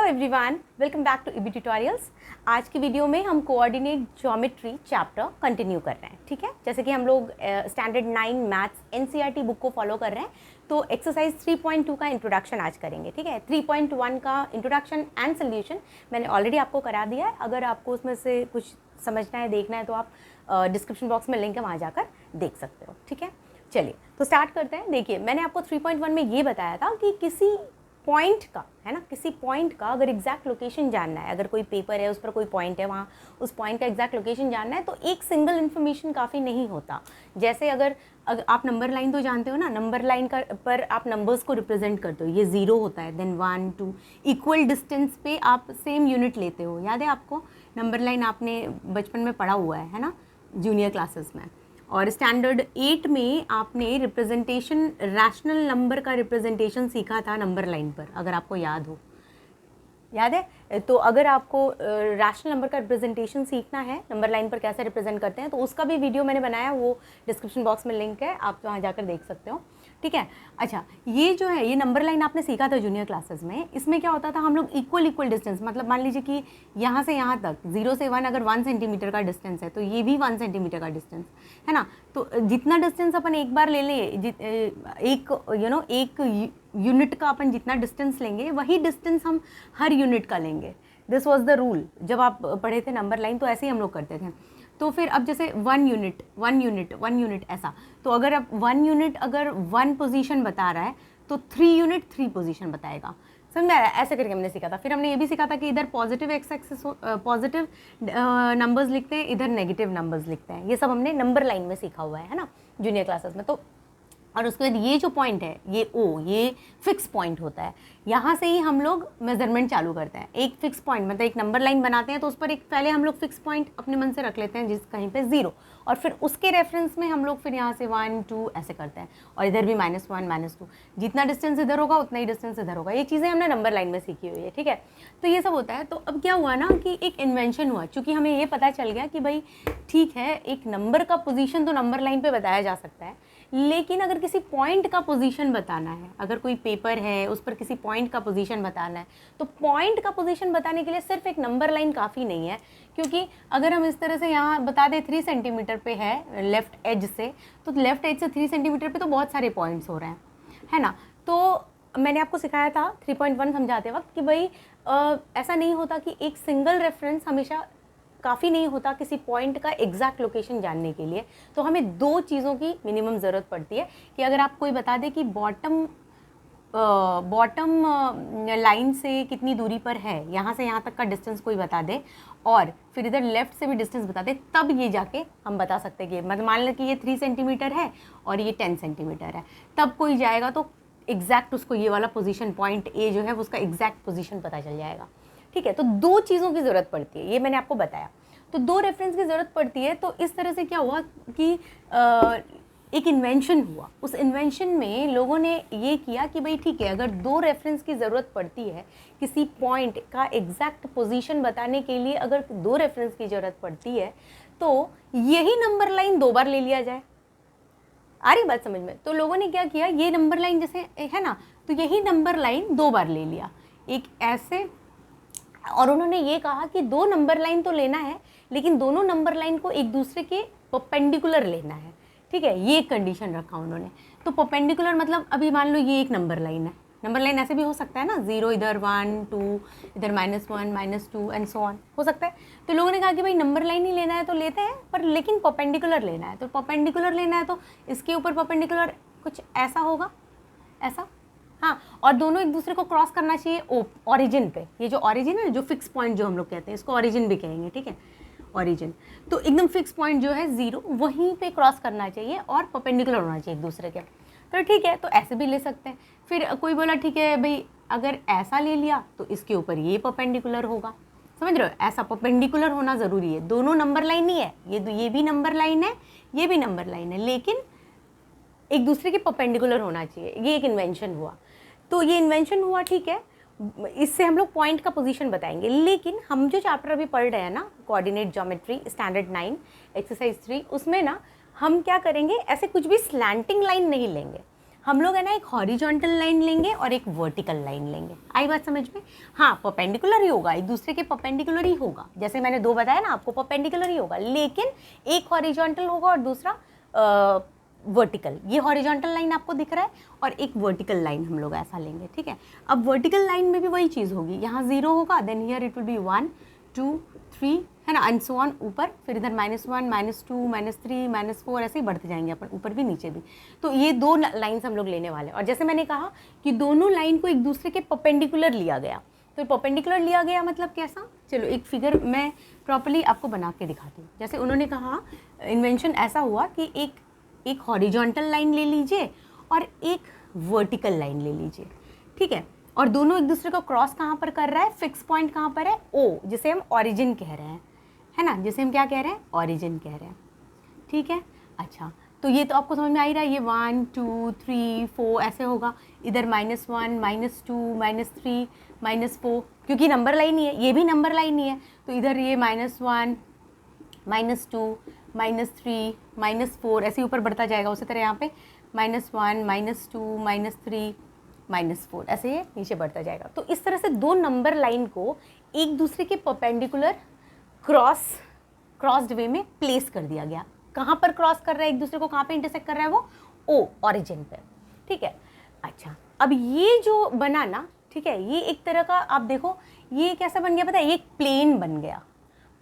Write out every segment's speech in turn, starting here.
Hello everyone, welcome back to EB tutorials. आज की video में हम कोऑर्डिनेट ज्योमेट्री चैप्टर कंटिन्यू कर रहे हैं। ठीक है, जैसे कि हम लोग स्टैंडर्ड 9 मैथ्स एनसीईआरटी बुक को फॉलो कर रहे हैं, तो एक्सरसाइज 3.2 का इंट्रोडक्शन आज करेंगे। ठीक है, 3.1 का इंट्रोडक्शन एंड सोल्यूशन मैंने ऑलरेडी आपको करा दिया है। अगर आपको उसमें से कुछ समझना है, देखना है, तो आप डिस्क्रिप्शन बॉक्स में लिंक है, वहाँ जाकर देख सकते हो। ठीक है, चलिए तो स्टार्ट करते हैं। देखिए, मैंने आपको 3.1 में ये बताया था कि किसी पॉइंट का, है ना, किसी पॉइंट का अगर एग्जैक्ट लोकेशन जानना है, अगर कोई पेपर है उस पर कोई पॉइंट है, वहाँ उस पॉइंट का एग्जैक्ट लोकेशन जानना है, तो एक सिंगल इन्फॉर्मेशन काफ़ी नहीं होता। जैसे अगर आप नंबर लाइन तो जानते हो ना, नंबर लाइन का पर आप नंबर्स को रिप्रेजेंट करते हो, ये 0 होता है, देन 1 2 इक्वल डिस्टेंस पे आप सेम यूनिट लेते हो। याद है आपको, नंबर लाइन आपने बचपन में पढ़ा हुआ है ना, जूनियर क्लासेस में। और स्टैंडर्ड 8 में आपने रिप्रेजेंटेशन, रैशनल नंबर का रिप्रेजेंटेशन सीखा था नंबर लाइन पर, अगर आपको याद हो। याद है? तो अगर आपको रैशनल नंबर का रिप्रेजेंटेशन सीखना है, नंबर लाइन पर कैसे रिप्रेजेंट करते हैं, तो उसका भी वीडियो मैंने बनाया, वो डिस्क्रिप्शन बॉक्स में लिंक है, आप वहाँ जाकर देख सकते हो। ठीक है, अच्छा, ये जो है, ये नंबर लाइन आपने सीखा था जूनियर क्लासेस में। इसमें क्या होता था, हम लोग इक्वल डिस्टेंस, मतलब मान लीजिए कि यहाँ से यहाँ तक 0 से 1 अगर 1 सेंटीमीटर का डिस्टेंस है, तो ये भी 1 सेंटीमीटर का डिस्टेंस है ना। तो जितना डिस्टेंस अपन एक बार ले लें, एक यूनिट का अपन जितना डिस्टेंस लेंगे, वही डिस्टेंस हम हर यूनिट का लेंगे। This was the rule. जब आप पढ़े थे नंबर लाइन, तो ऐसे ही हम लोग करते थे। तो फिर अब जैसे 1 यूनिट ऐसा, तो अगर अब 1 यूनिट अगर 1 पोजीशन बता रहा है, तो 3 यूनिट 3 पोजीशन बताएगा। समझ में आया? ऐसे करके हमने सीखा था। फिर हमने ये भी सीखा था कि इधर positive x axis, positive numbers लिखते हैं, इधर नेगेटिव नंबर्स लिखते हैं। ये सब हमने नंबर लाइन में सीखा हुआ है ना, जूनियर क्लासेस में। तो और उसके बाद ये जो पॉइंट है, ये ओ, ये फिक्स पॉइंट होता है। यहाँ से ही हम लोग मेजरमेंट चालू करते हैं। एक फिक्स पॉइंट, मतलब एक नंबर लाइन बनाते हैं, तो उस पर एक पहले हम लोग फिक्स पॉइंट अपने मन से रख लेते हैं, जिस कहीं पे 0, और फिर उसके रेफरेंस में हम लोग फिर यहाँ से 1 2 ऐसे करते हैं, और इधर भी -1 -2, जितना डिस्टेंस इधर होगा उतना ही डिस्टेंस इधर होगा। ये चीज़ें हमने नंबर लाइन में सीखी हुई है। ठीक है, तो ये सब होता है। तो अब क्या हुआ ना कि एक इन्वेंशन हुआ, चूँकि हमें ये पता चल गया कि भाई ठीक है, एक नंबर का पोजीशन तो नंबर लाइन पे बताया जा सकता है, लेकिन अगर किसी पॉइंट का पोजीशन बताना है, अगर कोई पेपर है उस पर किसी पॉइंट का पोजीशन बताना है, तो पॉइंट का पोजीशन बताने के लिए सिर्फ एक नंबर लाइन काफ़ी नहीं है। क्योंकि अगर हम इस तरह से यहाँ बता दें 3 सेंटीमीटर पे है लेफ्ट एज से, तो लेफ्ट एज से 3 सेंटीमीटर पे तो बहुत सारे पॉइंट्स हो रहे हैं, है ना। तो मैंने आपको सिखाया था 3.1 समझाते वक्त कि भाई ऐसा नहीं होता कि एक सिंगल रेफरेंस हमेशा काफ़ी नहीं होता किसी पॉइंट का एग्जैक्ट लोकेशन जानने के लिए। तो हमें 2 चीज़ों की मिनिमम ज़रूरत पड़ती है कि अगर आप कोई बता दे कि बॉटम लाइन से कितनी दूरी पर है, यहाँ से यहाँ तक का डिस्टेंस कोई बता दे, और फिर इधर लेफ्ट से भी डिस्टेंस बता दे, तब ये जाके हम बता सकते हैं कि मतलब मान लें कि ये 3 सेंटीमीटर है और ये 10 सेंटीमीटर है, तब कोई जाएगा तो एग्जैक्ट उसको ये वाला पोजीशन, पॉइंट ए जो है उसका एग्जैक्ट पोजीशन पता चल जाएगा। ठीक है, तो 2 चीज़ों की ज़रूरत पड़ती है, ये मैंने आपको बताया। तो 2 रेफरेंस की ज़रूरत पड़ती है। तो इस तरह से क्या हुआ कि एक इन्वेंशन हुआ। उस इन्वेंशन में लोगों ने ये किया कि भाई ठीक है, अगर 2 रेफरेंस की ज़रूरत पड़ती है, किसी पॉइंट का एग्जैक्ट पोजीशन बताने के लिए अगर 2 रेफरेंस की ज़रूरत पड़ती है, तो यही नंबर लाइन 2 बार ले लिया जाए। आ रही बात समझ में? तो लोगों ने क्या किया, ये नंबर लाइन जैसे है ना, तो यही नंबर लाइन 2 बार ले लिया, एक ऐसे, और उन्होंने ये कहा कि 2 नंबर लाइन तो लेना है, लेकिन दोनों नंबर लाइन को एक दूसरे के परपेंडिकुलर लेना है। ठीक है, ये कंडीशन रखा उन्होंने। तो परपेंडिकुलर मतलब अभी मान लो ये एक नंबर लाइन है, नंबर लाइन ऐसे भी हो सकता है ना, 0 इधर 1 2 इधर -1 -2 एंड सो ऑन हो सकता है। तो लोगों ने कहा कि भाई नंबर लाइन ही लेना है तो लेते हैं, पर लेकिन परपेंडिकुलर लेना है। तो परपेंडिकुलर लेना है तो इसके ऊपर परपेंडिकुलर कुछ ऐसा होगा, ऐसा, हाँ, और दोनों एक दूसरे को क्रॉस करना चाहिए ऑरिजिन पे। ये जो ऑरिजिन है, जो फिक्स पॉइंट जो हम लोग कहते हैं, इसको ऑरिजिन भी कहेंगे। ठीक है, ऑरिजिन, तो एकदम फिक्स पॉइंट जो है 0, वहीं पे क्रॉस करना चाहिए और परपेंडिकुलर होना चाहिए एक दूसरे के। तो ठीक है, तो ऐसे भी ले सकते हैं। फिर कोई बोला ठीक है भाई, अगर ऐसा ले लिया तो इसके ऊपर ये परपेंडिकुलर होगा। समझ रहे हो, ऐसा परपेंडिकुलर होना ज़रूरी है। दोनों नंबर लाइन ही है, ये भी नंबर लाइन है, ये भी नंबर लाइन है, लेकिन एक दूसरे के परपेंडिकुलर होना चाहिए। ये एक इन्वेंशन हुआ। तो ये इन्वेंशन हुआ, ठीक है, इससे हम लोग पॉइंट का पोजीशन बताएंगे। लेकिन हम जो चैप्टर अभी पढ़ रहे हैं ना, कोऑर्डिनेट ज्योमेट्री स्टैंडर्ड 9 एक्सरसाइज 3, उसमें ना हम क्या करेंगे, ऐसे कुछ भी स्लैंटिंग लाइन नहीं लेंगे। हम लोग है ना एक हॉरिजॉन्टल लाइन लेंगे और एक वर्टिकल लाइन लेंगे। आई बात समझ में? हाँ, परपेंडिकुलर ही होगा, एक दूसरे के परपेंडिकुलर ही होगा, जैसे मैंने दो बताया ना आपको, परपेंडिकुलर ही होगा, लेकिन एक हॉरिजॉन्टल होगा और दूसरा वर्टिकल। ये हॉरिजॉन्टल लाइन आपको दिख रहा है और एक वर्टिकल लाइन हम लोग ऐसा लेंगे, ठीक है। अब वर्टिकल लाइन में भी वही चीज़ होगी, यहाँ 0 होगा, then here it will be 1 2 3, है ना, एंड सो ऑन ऊपर, फिर इधर -1 -2 -3 -4 ऐसे ही बढ़ते जाएंगे अपन, ऊपर भी नीचे भी। तो ये दो लाइन्स हम लोग लेने वाले हैं। और जैसे मैंने कहा कि दोनों लाइन को एक दूसरे के परपेंडिकुलर लिया गया, तो परपेंडिकुलर लिया गया मतलब कैसा, चलो एक फिगर मैं प्रॉपर्ली आपको बना के दिखाती हूँ। जैसे उन्होंने कहा इन्वेंशन ऐसा हुआ कि एक हॉरिजॉन्टल लाइन ले लीजिए और एक वर्टिकल लाइन ले लीजिए, ठीक है, और दोनों एक दूसरे को क्रॉस कहाँ पर कर रहा है, फिक्स पॉइंट कहाँ पर है, ओ, जिसे हम ओरिजिन कह रहे हैं, है ना, जिसे हम क्या कह रहे हैं, ओरिजिन कह रहे हैं, ठीक है। अच्छा, तो ये तो आपको समझ में आ ही रहा है, ये 1 2 3 4 ऐसे होगा, इधर -1 -2 -3 -4, क्योंकि नंबर लाइन ही है, ये भी नंबर लाइन ही है, तो इधर ये -1 -2 -3 -4 ऐसे ऊपर बढ़ता जाएगा। उसी तरह यहाँ पे -1 -2 -3 -4 ऐसे ये नीचे बढ़ता जाएगा। तो इस तरह से दो नंबर लाइन को एक दूसरे के परपेंडिकुलर क्रॉस्ड वे में प्लेस कर दिया गया। कहाँ पर क्रॉस कर रहा है एक दूसरे को, कहाँ पे इंटरसेक्ट कर रहा है वो, ओ, ओरिजिन पे, ठीक है। अच्छा, अब ये जो बना ना, ठीक है, ये एक तरह का, आप देखो ये कैसा बन गया पता है, ये एक प्लेन बन गया,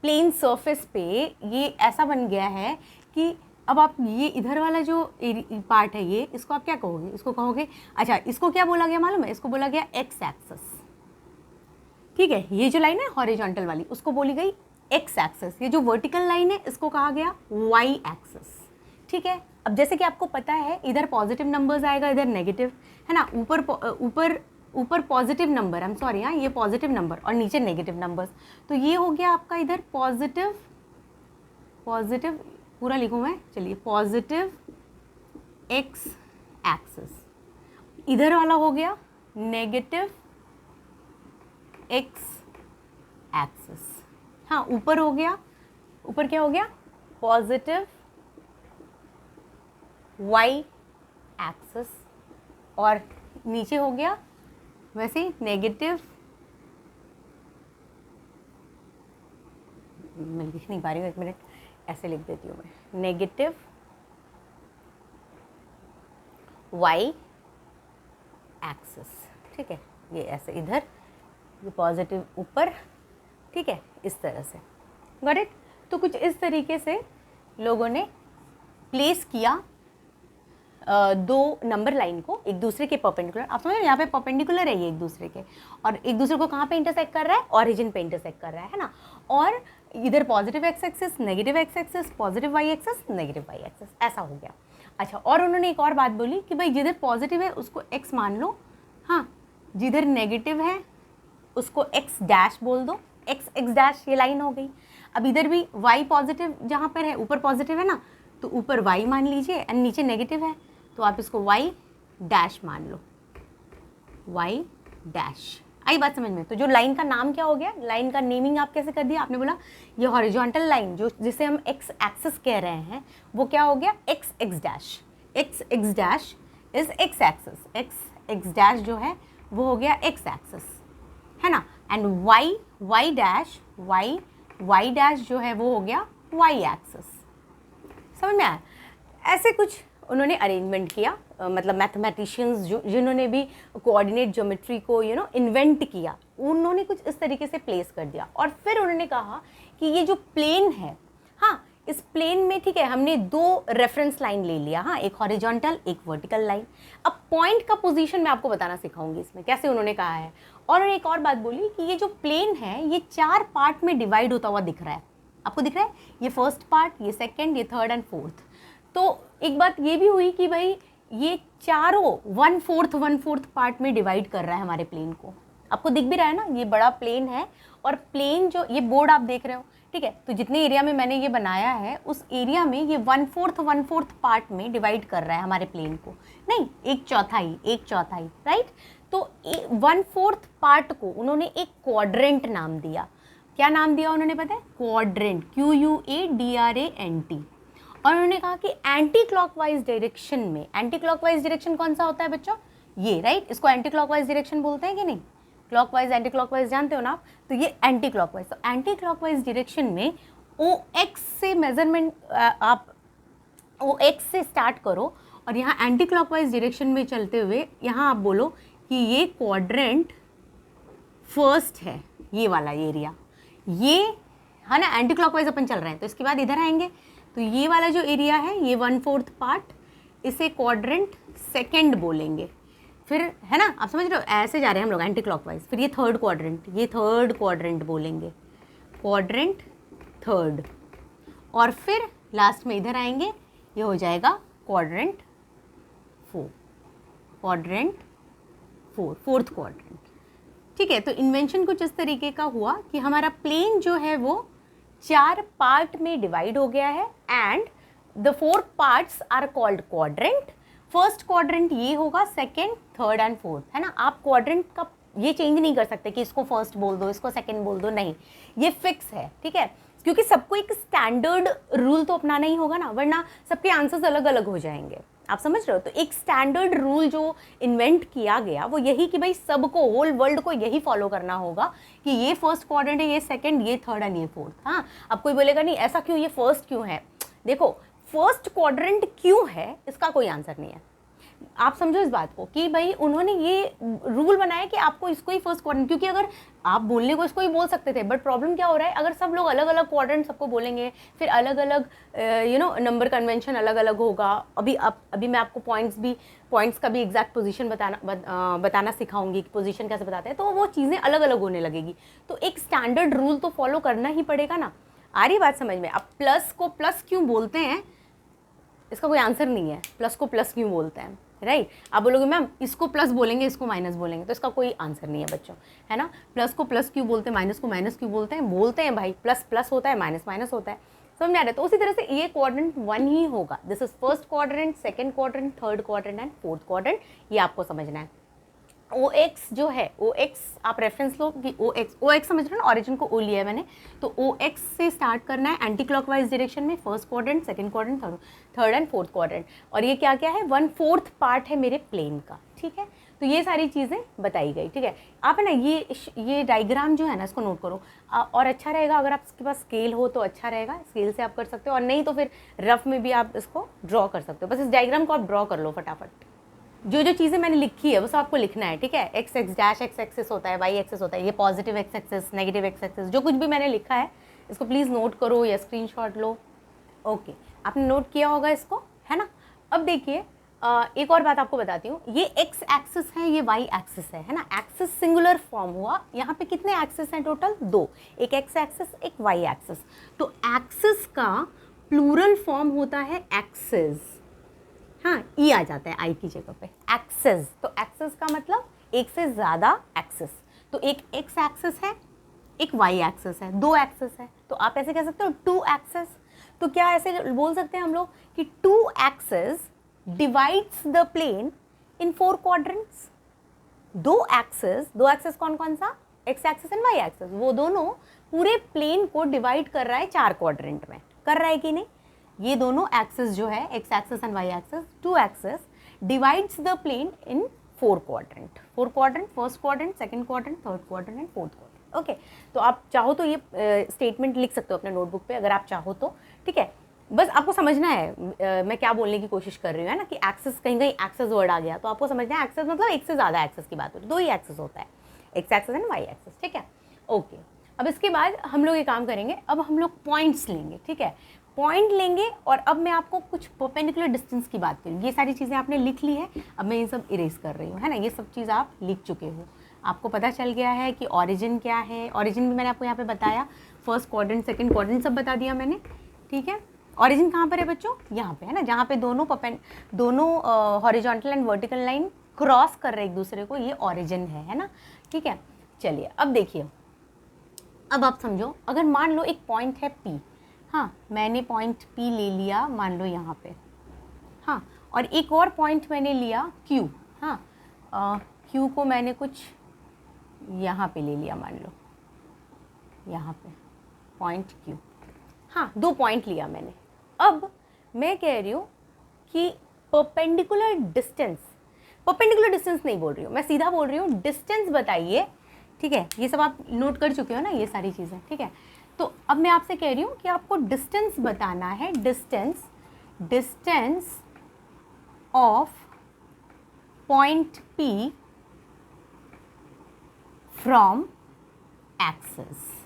प्लेन सरफेस पे ये ऐसा बन गया है कि अब आप ये इधर वाला जो पार्ट है ये, इसको आप क्या कहोगे, इसको कहोगे, अच्छा इसको क्या बोला गया मालूम है, इसको बोला गया एक्स एक्सिस, ठीक है। ये जो लाइन है हॉरिजॉन्टल वाली, उसको बोली गई एक्स एक्सिस। ये जो वर्टिकल लाइन है इसको कहा गया वाई एक्सिस, ठीक है। अब जैसे कि आपको पता है इधर पॉजिटिव नंबर्स आएगा, इधर नेगेटिव, है ना, ऊपर positive number, I am sorry, हाँ, ये पॉजिटिव नंबर और नीचे नेगेटिव नंबर्स, तो ये हो गया आपका इधर पॉजिटिव पूरा लिखूँ मैं, चलिए, पॉजिटिव एक्स एक्सिस, इधर वाला हो गया नेगेटिव एक्स एक्सिस, हाँ, ऊपर हो गया, ऊपर क्या हो गया, पॉजिटिव वाई एक्सिस, और नीचे हो गया वैसे ही नेगेटिव, मैं लिख नहीं पा रही हूँ, एक मिनट, ऐसे लिख देती हूँ मैं, नेगेटिव वाई एक्सिस, ठीक है, ये ऐसे इधर, ये पॉजिटिव ऊपर, ठीक है, इस तरह से, गॉट इट। तो कुछ इस तरीके से लोगों ने प्लेस किया दो नंबर लाइन को एक दूसरे के परपेंडिकुलर। आप समझ, यहाँ पे परपेंडिकुलर है ये एक दूसरे के, और एक दूसरे को कहाँ पे इंटरसेक्ट कर रहा है, ओरिजिन पे इंटरसेक्ट कर रहा है ना। और इधर positive x axis, negative x axis, positive y axis, negative y axis, ऐसा हो गया। अच्छा, और उन्होंने एक और बात बोली कि भाई जिधर पॉजिटिव है उसको एक्स मान लो, हाँ, जिधर नेगेटिव है उसको एक्स डैश बोल दो, एक्स एक्स डैश, ये लाइन हो गई। अब इधर भी वाई पॉजिटिव जहाँ पर है, ऊपर पॉजिटिव है ना, तो ऊपर वाई मान लीजिए, एंड नीचे नेगेटिव है, तो आप इसको वाई डैश मान लो, वाई डैश। आई बात समझ में? तो जो लाइन का नाम क्या हो गया, लाइन का नेमिंग आप कैसे कर दिया, आपने बोला ये हॉरिजॉन्टल लाइन जो जिसे हम एक्स एक्सिस कह रहे हैं वो क्या हो गया, x x dash. X x dash is x axis, x x dash जो है वो हो गया एक्स एक्सिस, है ना। And y y dash, y dash जो है वो हो गया वाई एक्सिस। समझ में आया? ऐसे कुछ उन्होंने अरेंजमेंट किया, मतलब मैथमेटिशियंस जो जिन्होंने भी कोऑर्डिनेट ज्योमेट्री को इन्वेंट किया, उन्होंने कुछ इस तरीके से प्लेस कर दिया। और फिर उन्होंने कहा कि ये जो प्लेन है, हाँ, इस प्लेन में, ठीक है, हमने दो रेफरेंस लाइन ले लिया, हाँ, एक हॉरिजॉन्टल एक वर्टिकल लाइन। अब पॉइंट का पोजीशन मैं आपको बताना सिखाऊंगी इसमें कैसे उन्होंने कहा है। और उन्होंने एक और बात बोली कि ये जो प्लेन है ये 4 पार्ट में डिवाइड होता हुआ दिख रहा है, आपको दिख रहा है, ये फर्स्ट पार्ट, ये सेकेंड, ये थर्ड एंड फोर्थ। तो एक बात ये भी हुई कि भाई ये चारों 1/4 पार्ट में डिवाइड कर रहा है हमारे प्लेन को। आपको दिख भी रहा है ना, ये बड़ा प्लेन है, और प्लेन जो ये बोर्ड आप देख रहे हो, ठीक है, तो जितने एरिया में मैंने ये बनाया है उस एरिया में ये 1/4 पार्ट में डिवाइड कर रहा है हमारे प्लेन को, नहीं, एक चौथाई, राइट। तो 1/4 पार्ट को उन्होंने एक क्वाड्रेंट नाम दिया। क्या नाम दिया उन्होंने पता है? Quadrant, QUADRANT। और उन्होंने कहा कि एंटी क्लॉकवाइज डायरेक्शन में, एंटी क्लॉकवाइज डायरेक्शन कौन सा होता है बच्चों, ये राइट, इसको एंटी क्लॉकवाइज डायरेक्शन बोलते हैं कि नहीं, क्लॉकवाइज एंटी क्लॉकवाइज जानते हो ना आप, तो ये एंटी क्लॉकवाइज, तो एंटी क्लॉकवाइज डायरेक्शन में OX से मेजरमेंट आप OX से स्टार्ट करो और यहाँ एंटी क्लॉकवाइज डायरेक्शन में चलते हुए यहाँ आप बोलो कि ये क्वाड्रेंट फर्स्ट है, ये वाला एरिया, ये है ना, एंटी क्लॉकवाइज अपन चल रहे हैं, तो इसके बाद इधर आएंगे तो ये वाला जो एरिया है ये 1/4 पार्ट, इसे क्वाड्रेंट सेकंड बोलेंगे, फिर है ना, आप समझ रहे हो, ऐसे जा रहे हैं हम लोग एंटी क्लॉकवाइज, फिर ये थर्ड क्वाड्रेंट, ये थर्ड क्वाड्रेंट बोलेंगे, क्वाड्रेंट थर्ड, और फिर लास्ट में इधर आएंगे, ये हो जाएगा क्वाड्रेंट 4, क्वाड्रेंट 4, फोर्थ क्वाड्रेंट। ठीक है, तो इन्वेंशन कुछ इस तरीके का हुआ कि हमारा प्लेन जो है वो 4 पार्ट में डिवाइड हो गया है and the 4 parts are called quadrant. First quadrant ये होगा, सेकंड, थर्ड एंड फोर्थ, है ना। आप क्वाड्रेंट का ये चेंज नहीं कर सकते कि इसको फर्स्ट बोल दो, इसको सेकंड बोल दो, नहीं, ये फिक्स है, ठीक है, क्योंकि सबको एक स्टैंडर्ड रूल तो अपनाना ही होगा ना, वरना सबके आंसर्स अलग अलग हो जाएंगे, आप समझ रहे हो। तो एक स्टैंडर्ड रूल जो इन्वेंट किया गया वो यही कि भाई सबको, होल वर्ल्ड को यही फॉलो करना होगा कि ये फर्स्ट क्वाड्रेंट है, ये सेकंड, ये थर्ड एंड ये फोर्थ। हाँ, अब कोई बोलेगा नहीं ऐसा क्यों, ये फर्स्ट क्यों है, देखो फर्स्ट क्वाड्रेंट क्यों है इसका कोई आंसर नहीं है, आप समझो इस बात को कि भाई उन्होंने ये रूल बनाया कि आपको इसको ही फर्स्ट क्वाड्रेंट, क्योंकि अगर आप बोलने को इसको ही बोल सकते थे, बट प्रॉब्लम क्या हो रहा है, अगर सब लोग अलग अलग क्वाड्रेंट सबको बोलेंगे, फिर अलग अलग नंबर कन्वेंशन अलग अलग होगा। अभी मैं आपको पॉइंट्स का भी एग्जैक्ट पोजीशन बताना सिखाऊंगी कि पोजीशन कैसे बताते हैं, तो वो चीज़ें अलग अलग होने लगेगी, तो एक स्टैंडर्ड रूल तो फॉलो करना ही पड़ेगा ना। आ रही बात समझ में। अब प्लस को प्लस क्यों बोलते हैं, इसका कोई आंसर नहीं है, प्लस को प्लस क्यों बोलते हैं, राइट। आप बोलोगे मैम इसको प्लस बोलेंगे, इसको माइनस बोलेंगे, तो इसका कोई आंसर नहीं है बच्चों, है ना। प्लस को प्लस क्यों बोलते हैं, माइनस को माइनस क्यों बोलते हैं भाई, प्लस प्लस होता है, माइनस माइनस होता है, समझ में आ रहा है। तो उसी तरह से ये क्वाड्रेंट 1 ही होगा, this is first quadrant, second quadrant, third quadrant and fourth quadrant, ये आपको समझना है। OX जो है, OX आप रेफरेंस लो कि OX समझ रहे हो ना, ऑरिजिन को O लिया है मैंने, तो OX से स्टार्ट करना है एंटी क्लॉकवाइज डायरेक्शन में, first quadrant, second quadrant, third and fourth quadrant, और ये क्या क्या है, 1/4 पार्ट है मेरे प्लेन का, ठीक है। तो ये सारी चीज़ें बताई गई, ठीक है। आप है ना ये डायग्राम जो है ना, इसको नोट करो, और अच्छा रहेगा अगर आपके पास स्केल हो तो अच्छा रहेगा, स्केल से आप कर सकते हो, और नहीं तो फिर रफ में भी आप इसको ड्रॉ कर सकते हो। बस इस डायग्राम को आप ड्रॉ कर लो फटाफट, जो जो चीज़ें मैंने लिखी है वो सब आपको लिखना है, ठीक है। एक्स एक्सेस होता है, वाई एक्सेस होता है, ये positive x axis, negative x axis, जो कुछ भी मैंने लिखा है इसको प्लीज़ नोट करो या स्क्रीनशॉट लो। ओके, आपने नोट किया होगा इसको, है ना। अब देखिए एक और बात आपको बताती हूँ, ये एक्स एक्सिस है, ये वाई एक्सिस है ना। एक्सिस सिंगुलर फॉर्म हुआ, यहाँ पे कितने एक्सिस हैं टोटल, 2, एक एक्स एक्सिस, एक वाई एक्सिस। तो एक्सिस का प्लूरल फॉर्म होता है एक्सिस, हाँ, ई आ जाता है आई की जगह पे, एक्सेस। तो एक्सेस का मतलब एक से ज़्यादा एक्सेस, तो एक एक्स एक्सेस है, एक वाई एक्सेस है, 2 एक्सेस है, तो आप ऐसे कह सकते हो 2 एक्सेस। तो क्या ऐसे बोल सकते हैं हम लोग कि 2 axes divides the plane in 4 quadrants. 2 axes कौन कौन सा, x axis and y axis, वो दोनों पूरे प्लेन को डिवाइड कर रहा है 4 क्वाड्रेंट में, कर रहा है कि नहीं। ये दोनों एक्सेस जो है, x axis and y axis, 2 axes divides the plane in 4 quadrant, first quadrant, second quadrant, third quadrant and fourth quadrant. Okay, तो आप चाहो तो ये स्टेटमेंट लिख सकते हो अपने नोटबुक पे अगर आप चाहो तो, ठीक है। बस आपको समझना है मैं क्या बोलने की कोशिश कर रही हूँ, है ना, कि एक्सेस, कहीं कहीं एक्सेस वर्ड आ गया तो आपको समझना है एक्सेस मतलब एक से ज़्यादा एक्सेस की बात हो रही है, 2 ही एक्सेस होता है, x axis and y axis, ठीक है। ओके, अब इसके बाद हम लोग ये काम करेंगे, अब हम लोग पॉइंट्स लेंगे, ठीक है, पॉइंट लेंगे, और अब मैं आपको कुछ परपेंडिकुलर डिस्टेंस की बात करूँ। ये सारी चीज़ें आपने लिख ली है, अब मैं ये सब इरेज कर रही हूँ, है ना। ये सब चीज़ आप लिख चुके हो, आपको पता चल गया है कि ऑरिजिन क्या है, ऑरिजिन भी मैंने आपको यहाँ पे बताया, फर्स्ट क्वाड्रेंट, सेकंड क्वाड्रेंट सब बता दिया मैंने, ठीक है। ऑरिजिन कहाँ पर है बच्चों, यहाँ पे, है ना, जहाँ पे दोनों horizontal and vertical line cross कर रहे एक दूसरे को, ये ऑरिजिन है ना, ठीक है। चलिए अब देखिए, अब आप समझो, अगर मान लो एक पॉइंट है P, हाँ, मैंने पॉइंट P ले लिया, मान लो यहाँ पे, हाँ, और एक और पॉइंट मैंने लिया Q, हाँ, Q को मैंने कुछ यहाँ पे ले लिया, मान लो यहाँ पे पॉइंट Q, हाँ, 2 पॉइंट लिया मैंने। अब मैं कह रही हूँ कि परपेंडिकुलर डिस्टेंस नहीं बोल रही हूँ, मैं सीधा बोल रही हूँ डिस्टेंस बताइए, ठीक है। ये सब आप नोट कर चुके हो ना ये सारी चीज़ें, ठीक है। तो अब मैं आपसे कह रही हूँ कि आपको डिस्टेंस बताना है, distance of point P from axis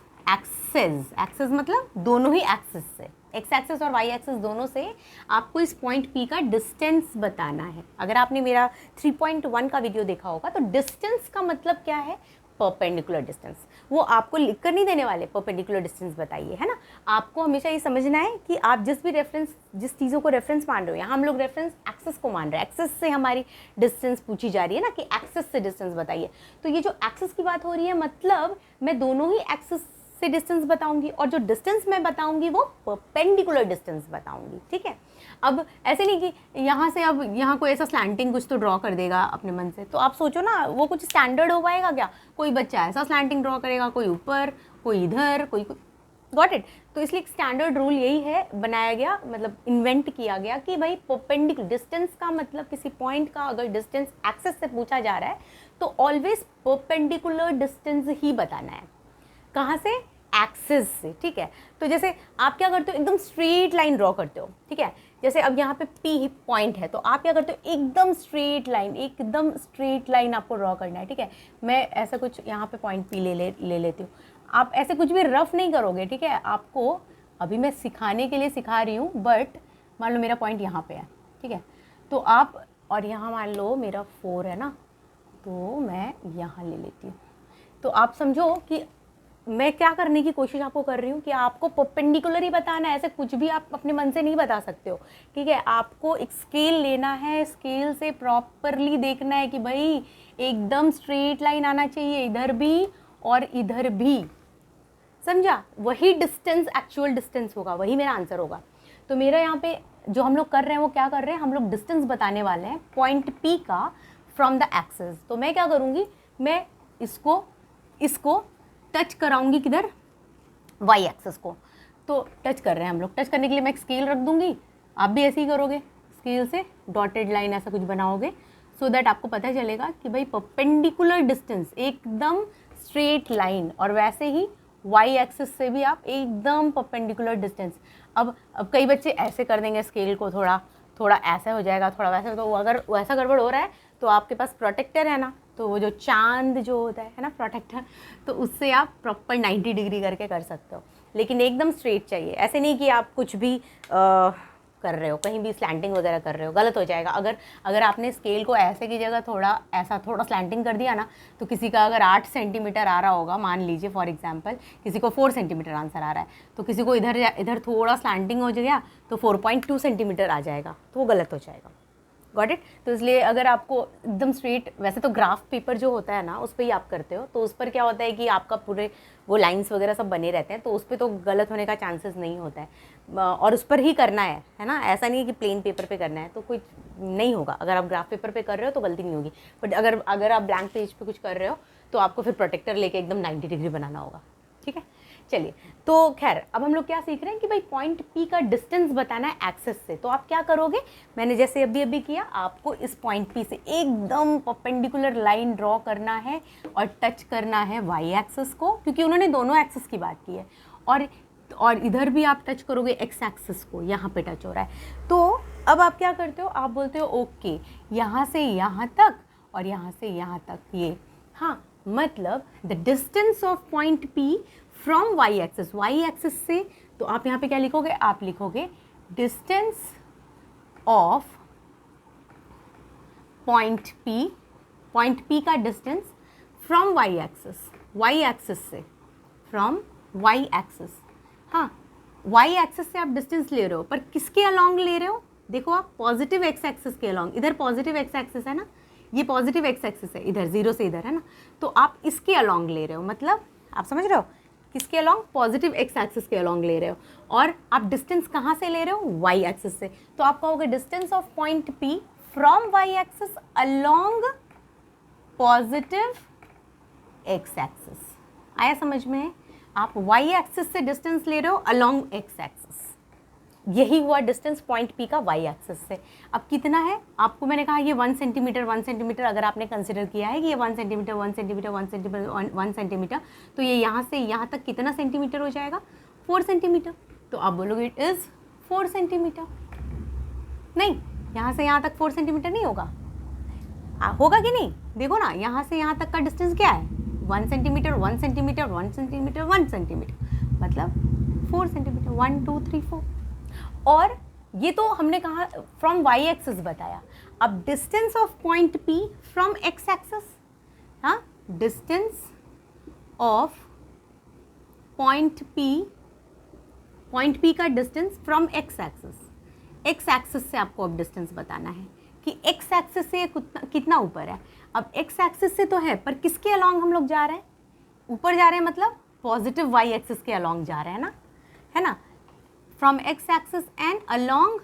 मतलब दोनों ही एक्सेस से, एक्स एक्सेस और वाई एक्सेस दोनों से आपको इस पॉइंट P का डिस्टेंस बताना है। अगर आपने मेरा 3.1 का वीडियो देखा होगा तो डिस्टेंस का मतलब क्या है, परपेंडिकुलर डिस्टेंस। वो आपको लिख कर नहीं देने वाले परपेंडिकुलर डिस्टेंस बताइए, है ना। आपको हमेशा ये समझना है कि आप जिस चीज़ों को रेफरेंस मान रहे हो, यहाँ हम लोग रेफरेंस एक्सेस को मान रहे हैं, एक्सेस से हमारी डिस्टेंस पूछी जा रही है ना कि एक्सेस से डिस्टेंस बताइए। तो ये जो एक्सेस की बात हो रही है मतलब मैं दोनों ही एक्सेस से डिस्टेंस बताऊंगी और जो डिस्टेंस मैं बताऊंगी वो परपेंडिकुलर डिस्टेंस बताऊंगी, ठीक है। अब ऐसे नहीं कि यहाँ से अब यहाँ कोई ऐसा स्लैंटिंग कुछ तो ड्रॉ कर देगा अपने मन से, तो आप सोचो ना वो कुछ स्टैंडर्ड हो पाएगा क्या। कोई बच्चा ऐसा स्लैंटिंग ड्रॉ करेगा, कोई ऊपर, कोई इधर, कोई गॉट इट। तो इसलिए एक स्टैंडर्ड रूल यही है, बनाया गया, मतलब इन्वेंट किया गया कि भाई परपेंडिकुलर डिस्टेंस का मतलब किसी पॉइंट का अगर डिस्टेंस एक्सेस से पूछा जा रहा है तो ऑलवेज परपेंडिकुलर डिस्टेंस ही बताना है। कहाँ से, एक्सेस से, ठीक है। तो जैसे आप क्या करते हो, एकदम स्ट्रेट लाइन ड्रॉ करते हो, ठीक है। जैसे अब यहाँ पे P पॉइंट है तो आप क्या करते हो, एकदम स्ट्रेट लाइन आपको ड्रॉ करना है, ठीक है। मैं ऐसा कुछ यहाँ पे पॉइंट P ले लेती हूँ। आप ऐसे कुछ भी रफ नहीं करोगे, ठीक है। आपको अभी मैं सिखाने के लिए सिखा रही हूँ, बट मान लो मेरा पॉइंट यहाँ पे है, ठीक है। तो आप, और यहाँ मान लो मेरा 4 है ना, तो मैं यहाँ ले लेती हूँ। तो आप समझो कि मैं क्या करने की कोशिश आपको कर रही हूँ कि आपको परपेंडिकुलर ही बताना है, ऐसे कुछ भी आप अपने मन से नहीं बता सकते हो, ठीक है। आपको एक स्केल लेना है, स्केल से प्रॉपरली देखना है कि भाई एकदम स्ट्रेट लाइन आना चाहिए, इधर भी और इधर भी, समझा। वही डिस्टेंस एक्चुअल डिस्टेंस होगा, वही मेरा आंसर होगा। तो मेरा यहाँ पे जो हम लोग कर रहे हैं वो क्या कर रहे हैं, हम लोग डिस्टेंस बताने वाले हैं पॉइंट P का फ्रॉम द एक्सेस। तो मैं क्या करूँगी, मैं इसको टच कराऊंगी, किधर, वाई एक्सेस को। तो टच कर रहे हैं हम लोग, टच करने के लिए मैं एक स्केल रख दूंगी, आप भी ऐसे ही करोगे, स्केल से डॉटेड लाइन ऐसा कुछ बनाओगे, सो दैट आपको पता चलेगा कि भाई परपेंडिकुलर डिस्टेंस एकदम स्ट्रेट लाइन, और वैसे ही वाई एक्सेस से भी आप एकदम परपेंडिकुलर डिस्टेंस। अब कई बच्चे ऐसे कर देंगे स्केल को, थोड़ा ऐसा हो जाएगा, थोड़ा वैसा, तो अगर वैसा गड़बड़ हो रहा है तो आपके पास प्रोटेक्टर है ना, तो वो जो चांद जो होता है ना प्रोटेक्टर, तो उससे आप प्रॉपर 90 डिग्री करके कर सकते हो, लेकिन एकदम स्ट्रेट चाहिए। ऐसे नहीं कि आप कुछ भी कर रहे हो, कहीं भी स्लैंटिंग वगैरह कर रहे हो, गलत हो जाएगा। अगर आपने स्केल को ऐसे की जगह थोड़ा स्लैंटिंग कर दिया ना, तो किसी का अगर 8 सेंटीमीटर आ रहा होगा, मान लीजिए फॉर एग्जांपल किसी को 4 सेंटीमीटर आंसर आ रहा है, तो किसी को इधर थोड़ा स्लैंटिंग हो गया तो 4.2 सेंटीमीटर आ जाएगा, तो वो गलत हो जाएगा, गॉट इट। तो इसलिए अगर आपको एकदम स्ट्रेट, वैसे तो ग्राफ पेपर जो होता है ना उस पर ही आप करते हो, तो उस पर क्या होता है कि आपका पूरे वो लाइंस वगैरह सब बने रहते हैं, तो उस पर तो गलत होने का चांसेस नहीं होता है, और उस पर ही करना है ना। ऐसा नहीं है कि प्लेन पेपर पे करना है तो कुछ नहीं होगा। अगर आप ग्राफ पेपर पे कर रहे हो तो गलती नहीं होगी, बट अगर आप ब्लैंक पेज पे कुछ कर रहे हो तो आपको फिर प्रोटेक्टर लेके एकदम 90 डिग्री बनाना होगा, ठीक है। चलिए, तो खैर अब हम लोग क्या सीख रहे हैं कि भाई पॉइंट P का डिस्टेंस बताना है एक्सेस से। तो आप क्या करोगे, मैंने जैसे अभी किया, आपको इस पॉइंट P से एकदम परपेंडिकुलर लाइन ड्रॉ करना है और टच करना है वाई एक्सेस को, क्योंकि उन्होंने दोनों एक्सेस की बात की है, और इधर भी आप टच करोगे एक्स एक्सेस को, यहाँ पे टच हो रहा है। तो अब आप क्या करते हो, आप बोलते हो ओके यहाँ से यहाँ तक और यहाँ से यहाँ तक, ये हाँ, मतलब the distance of point P from y axis से। तो आप यहाँ पे क्या लिखोगे, आप लिखोगे डिस्टेंस ऑफ पॉइंट P का डिस्टेंस फ्रॉम वाई एक्सेस से, फ्रॉम वाई एक्सेस। हाँ, वाई एक्सेस से आप डिस्टेंस ले रहे हो, पर किसके अलॉन्ग ले रहे हो, देखो आप पॉजिटिव एक्स एक्सेस के अलॉन्ग, इधर पॉजिटिव एक्स एक्सेस है ना, ये पॉजिटिव एक्स एक्सेस है, इधर 0 से इधर है ना, तो आप इसके अलॉन्ग ले रहे हो, मतलब आप समझ रहे हो, किसके अलॉन्ग, पॉजिटिव एक्स एक्सिस के अलॉन्ग ले रहे हो, और आप डिस्टेंस कहाँ से ले रहे हो, वाई एक्सिस से। तो आप कहोगे distance of point P from y axis along positive x axis. आया समझ में? आप वाई एक्सिस से डिस्टेंस ले रहे हो अलॉन्ग एक्स एक्सिस, यही हुआ डिस्टेंस पॉइंट पी का वाई एक्सिस से। अब कितना है आपको मैंने कहा ये 1 सेंटीमीटर अगर आपने कंसिडर किया है कि ये 1 सेंटीमीटर 1 सेंटीमीटर 1 सेंटीमीटर 1 सेंटीमीटर, तो ये यहाँ से यहाँ तक कितना सेंटीमीटर हो जाएगा 4 सेंटीमीटर। तो आप बोलोगे इट इज़ 4 सेंटीमीटर। नहीं, यहाँ से यहाँ तक 4 सेंटीमीटर नहीं होगा, होगा कि नहीं? देखो ना, यहाँ से यहाँ तक का डिस्टेंस क्या है 1 सेंटीमीटर 1 सेंटीमीटर 1 सेंटीमीटर 1 सेंटीमीटर, मतलब 4 सेंटीमीटर 1 2 3 4। और ये तो हमने कहा फ्रॉम वाई एक्सिस बताया। अब distance of point P from x axis, हाँ, डिस्टेंस ऑफ पॉइंट पी का distance from x axis. X axis से आपको अब डिस्टेंस बताना है कि एक्स एक्सिस से कितना ऊपर है। अब एक्स एक्सिस से तो है, पर किसके अलॉन्ग हम लोग जा रहे हैं? ऊपर जा रहे हैं, मतलब पॉजिटिव वाई एक्सिस के अलॉन्ग जा रहे हैं ना, है ना। From x axis and along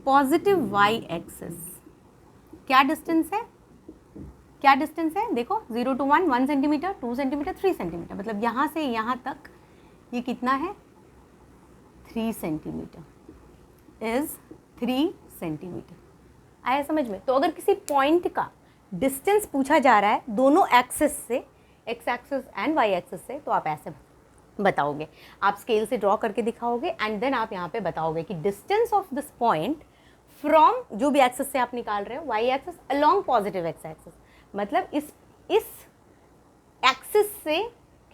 positive y axis क्या डिस्टेंस है? क्या डिस्टेंस है? देखो 0 to 1 1 सेंटीमीटर 2 सेंटीमीटर 3 सेंटीमीटर, मतलब यहाँ से यहाँ तक ये कितना है 3 सेंटीमीटर, इज 3 सेंटीमीटर। आया समझ में? तो अगर किसी पॉइंट का डिस्टेंस पूछा जा रहा है दोनों एक्सिस से, x axis and y axis से, तो आप ऐसे बताओगे, आप स्केल से ड्रॉ करके दिखाओगे एंड देन आप यहाँ पे बताओगे कि distance of this point from जो भी एक्सिस से आप निकाल रहे हो y axis along positive x axis, मतलब इस एक्सिस से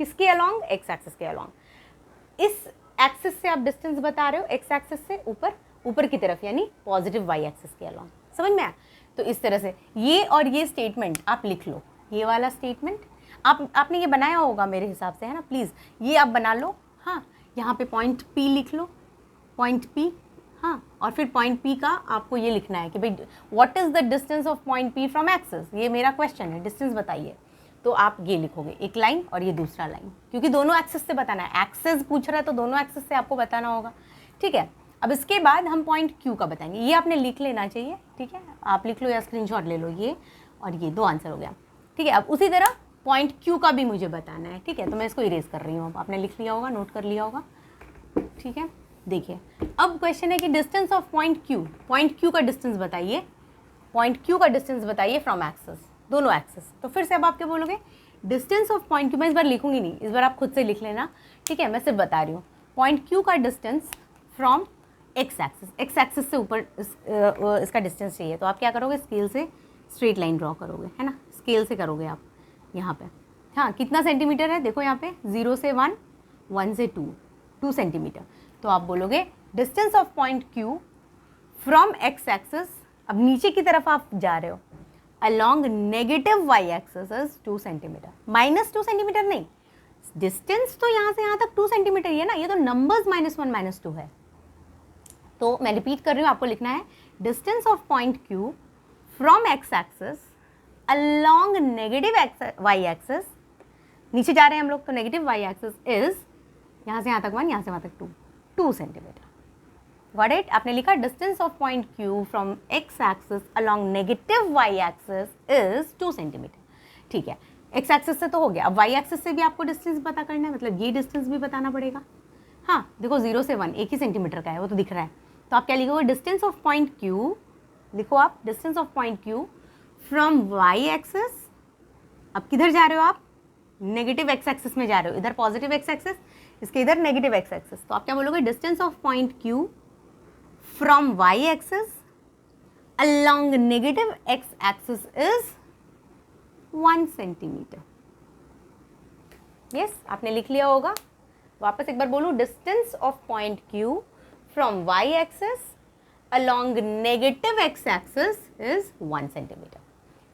किसके अलोंग? एक्स एक्सिस के अलोंग। इस एक्सिस से आप डिस्टेंस बता रहे हो एक्स एक्सिस से ऊपर की तरफ, यानी पॉजिटिव वाई एक्सिस के अलोंग। समझ में आया? तो इस तरह से ये और ये स्टेटमेंट आप लिख लो, ये वाला स्टेटमेंट आपने ये बनाया होगा मेरे हिसाब से, है ना। प्लीज़ ये आप बना लो, हाँ। यहाँ पे पॉइंट पी लिख लो, पॉइंट पी, हाँ। और फिर पॉइंट पी का आपको ये लिखना है कि भाई what is the distance of point P from axis, ये मेरा क्वेश्चन है, डिस्टेंस बताइए। तो आप ये लिखोगे एक लाइन और ये दूसरा लाइन, क्योंकि दोनों एक्सिस से बताना है। एक्सिस पूछ रहा है तो दोनों एक्सिस से आपको बताना होगा, ठीक है। अब इसके बाद हम पॉइंट क्यू का बताएंगे, ये आपने लिख लेना चाहिए, ठीक है। आप लिख लो या स्क्रीनशॉट ले लो, ये और ये 2 आंसर हो गया, ठीक है। अब उसी तरह पॉइंट क्यू का भी मुझे बताना है, ठीक है। तो मैं इसको इरेज कर रही हूँ, अब आपने लिख लिया होगा, नोट कर लिया होगा, ठीक है। देखिए अब क्वेश्चन है कि डिस्टेंस ऑफ पॉइंट क्यू का डिस्टेंस बताइए, पॉइंट क्यू का डिस्टेंस बताइए फ्रॉम एक्सिस, दोनों एक्सिस। तो फिर से अब आप क्या बोलोगे? डिस्टेंस ऑफ पॉइंट क्यू, मैं इस बार लिखूंगी नहीं, इस बार आप खुद से लिख लेना, ठीक है। मैं सिर्फ बता रही हूँ पॉइंट क्यू का डिस्टेंस फ्रॉम एक्स एक्सिस से ऊपर इसका डिस्टेंस चाहिए। तो आप क्या करोगे? स्केल से स्ट्रेट लाइन ड्रॉ करोगे, है ना। स्केल से करोगे आप यहाँ पे, हाँ। कितना सेंटीमीटर है? देखो यहाँ पे 0 से 1 1 से 2 सेंटीमीटर। तो आप बोलोगे distance of point Q from x axis, अब नीचे की तरफ आप जा रहे हो, along negative y axis is 2 centimetre, -2 centimetre नहीं, डिस्टेंस तो यहाँ से यहाँ तक 2 सेंटीमीटर ही है ना, ये तो नंबर्स -1 -2 है। तो मैं रिपीट कर रही हूँ, आपको लिखना है distance of point Q from x axis along negative y axis, नीचे जा रहे हैं हम लोग, तो नेगेटिव वाई एक्सिस इज यहाँ से यहाँ तक 1, यहाँ से वहाँ तक 2 सेंटीमीटर। Got it? आपने लिखा distance of point Q from x axis along negative y axis is 2 centimetre, ठीक है। एक्स एक्सिस से तो हो गया, अब वाई एक्सिस से भी आपको डिस्टेंस पता करना है, मतलब ये डिस्टेंस भी बताना पड़ेगा, हाँ। देखो 0 से 1 1 ही सेंटीमीटर का है, वो तो दिख रहा है। तो आप क्या लिखोगे? डिस्टेंस ऑफ पॉइंट क्यू, लिखो आप distance of point Q from y axis, अब किधर जा रहे हो आप? नेगेटिव एक्स एक्सिस में जा रहे हो, इधर पॉजिटिव एक्स एक्सिस, इसके इधर नेगेटिव एक्स एक्सिस। तो आप क्या बोलोगे? Distance of point Q from y axis along negative x axis is 1 centimetre. Yes, आपने लिख लिया होगा। वापस एक बार बोलूं, distance of point Q from y axis along negative x axis is 1 centimetre,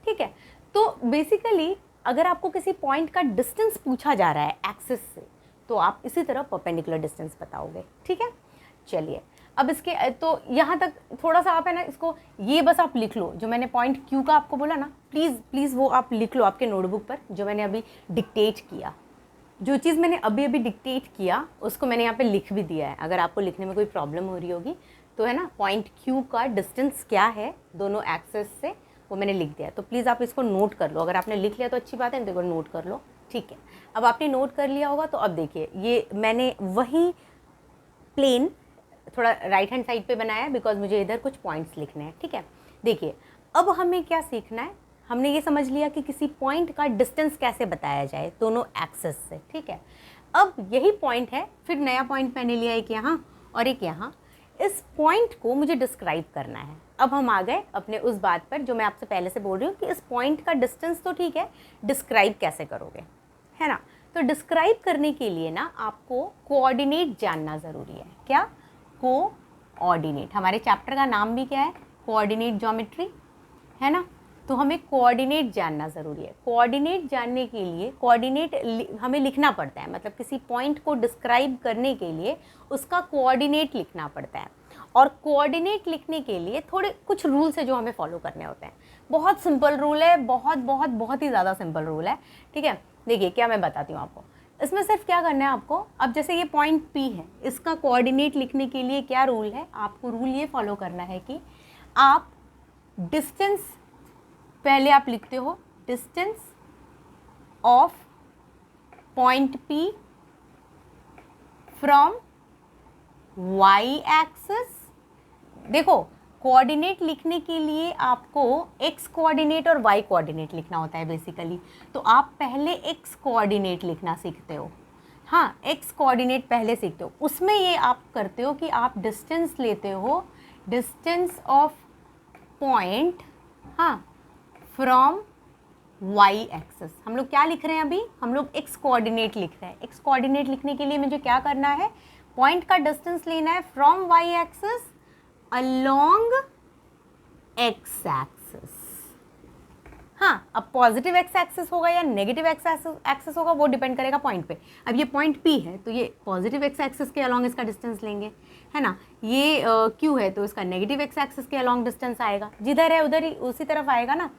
ठीक है। तो बेसिकली अगर आपको किसी पॉइंट का डिस्टेंस पूछा जा रहा है एक्सिस से, तो आप इसी तरह परपेंडिकुलर डिस्टेंस बताओगे, ठीक है। चलिए अब इसके तो यहाँ तक थोड़ा सा आप है ना, इसको ये बस आप लिख लो, जो मैंने पॉइंट क्यू का आपको बोला ना, प्लीज़ वो आप लिख लो आपके नोटबुक पर, जो मैंने अभी डिक्टेट किया। जो चीज़ मैंने अभी डिक्टेट किया उसको मैंने यहाँ पे लिख भी दिया है, अगर आपको लिखने में कोई प्रॉब्लम हो रही होगी तो, है ना। पॉइंट क्यू का डिस्टेंस क्या है दोनों एक्सेस से, वो मैंने लिख दिया है। तो प्लीज़ आप इसको नोट कर लो, अगर आपने लिख लिया तो अच्छी बात है, तो नोट कर लो, ठीक है। अब आपने नोट कर लिया होगा, तो अब देखिए ये मैंने वही प्लेन थोड़ा राइट हैंड साइड पे बनाया है बिकॉज मुझे इधर कुछ पॉइंट्स लिखने हैं, ठीक है। देखिए अब हमें क्या सीखना है, हमने ये समझ लिया कि किसी पॉइंट का डिस्टेंस कैसे बताया जाए दोनों एक्सेस से, ठीक है। अब यही पॉइंट है, फिर नया पॉइंट मैंने लिया एक यहाँ और एक यहाँ। इस पॉइंट को मुझे डिस्क्राइब करना है। अब हम आ गए अपने उस बात पर जो मैं आपसे पहले से बोल रही हूँ कि इस पॉइंट का डिस्टेंस तो ठीक है, डिस्क्राइब कैसे करोगे, है ना। तो डिस्क्राइब करने के लिए ना आपको कोऑर्डिनेट जानना ज़रूरी है। क्या? कोऑर्डिनेट। हमारे चैप्टर का नाम भी क्या है? कोऑर्डिनेट ज्योमेट्री, है ना। तो हमें कोऑर्डिनेट जानना ज़रूरी है। कोऑर्डिनेट जानने के लिए कोऑर्डिनेट हमें लिखना पड़ता है, मतलब किसी पॉइंट को डिस्क्राइब करने के लिए उसका कोऑर्डिनेट लिखना पड़ता है। और कोऑर्डिनेट लिखने के लिए थोड़े कुछ रूल्स है जो हमें फॉलो करने होते हैं। बहुत सिंपल रूल है, बहुत बहुत बहुत ही ज़्यादा सिंपल रूल है, ठीक है। देखिए क्या मैं बताती हूँ आपको, इसमें सिर्फ क्या करना है आपको। अब जैसे ये पॉइंट P है, इसका कोऑर्डिनेट लिखने के लिए क्या रूल है, आपको रूल ये फॉलो करना है कि आप डिस्टेंस पहले आप लिखते हो, distance of point P from y axis. देखो कोऑर्डिनेट लिखने के लिए आपको x कोऑर्डिनेट और y कोऑर्डिनेट लिखना होता है बेसिकली। तो आप पहले x कोऑर्डिनेट लिखना सीखते हो, हाँ x कोऑर्डिनेट पहले सीखते हो। उसमें ये आप करते हो कि आप डिस्टेंस लेते हो, डिस्टेंस ऑफ पॉइंट, हाँ, फ्रॉम y एक्सिस। हम लोग क्या लिख रहे हैं अभी? हम लोग x कोऑर्डिनेट लिख रहे हैं। x कोऑर्डिनेट लिखने के लिए मुझे क्या करना है? पॉइंट का डिस्टेंस लेना है from y axis along x axis. हाँ, अब पॉजिटिव x एक्सिस होगा या नेगेटिव x एक्सिस होगा वो डिपेंड करेगा पॉइंट पे। अब ये पॉइंट P है तो ये पॉजिटिव x एक्सिस के अलोंग इसका डिस्टेंस लेंगे, है ना। ये Q है तो इसका नेगेटिव x एक्सिस के अलोंग डिस्टेंस आएगा, जिधर है उधर ही उसी तरफ आएगा ना।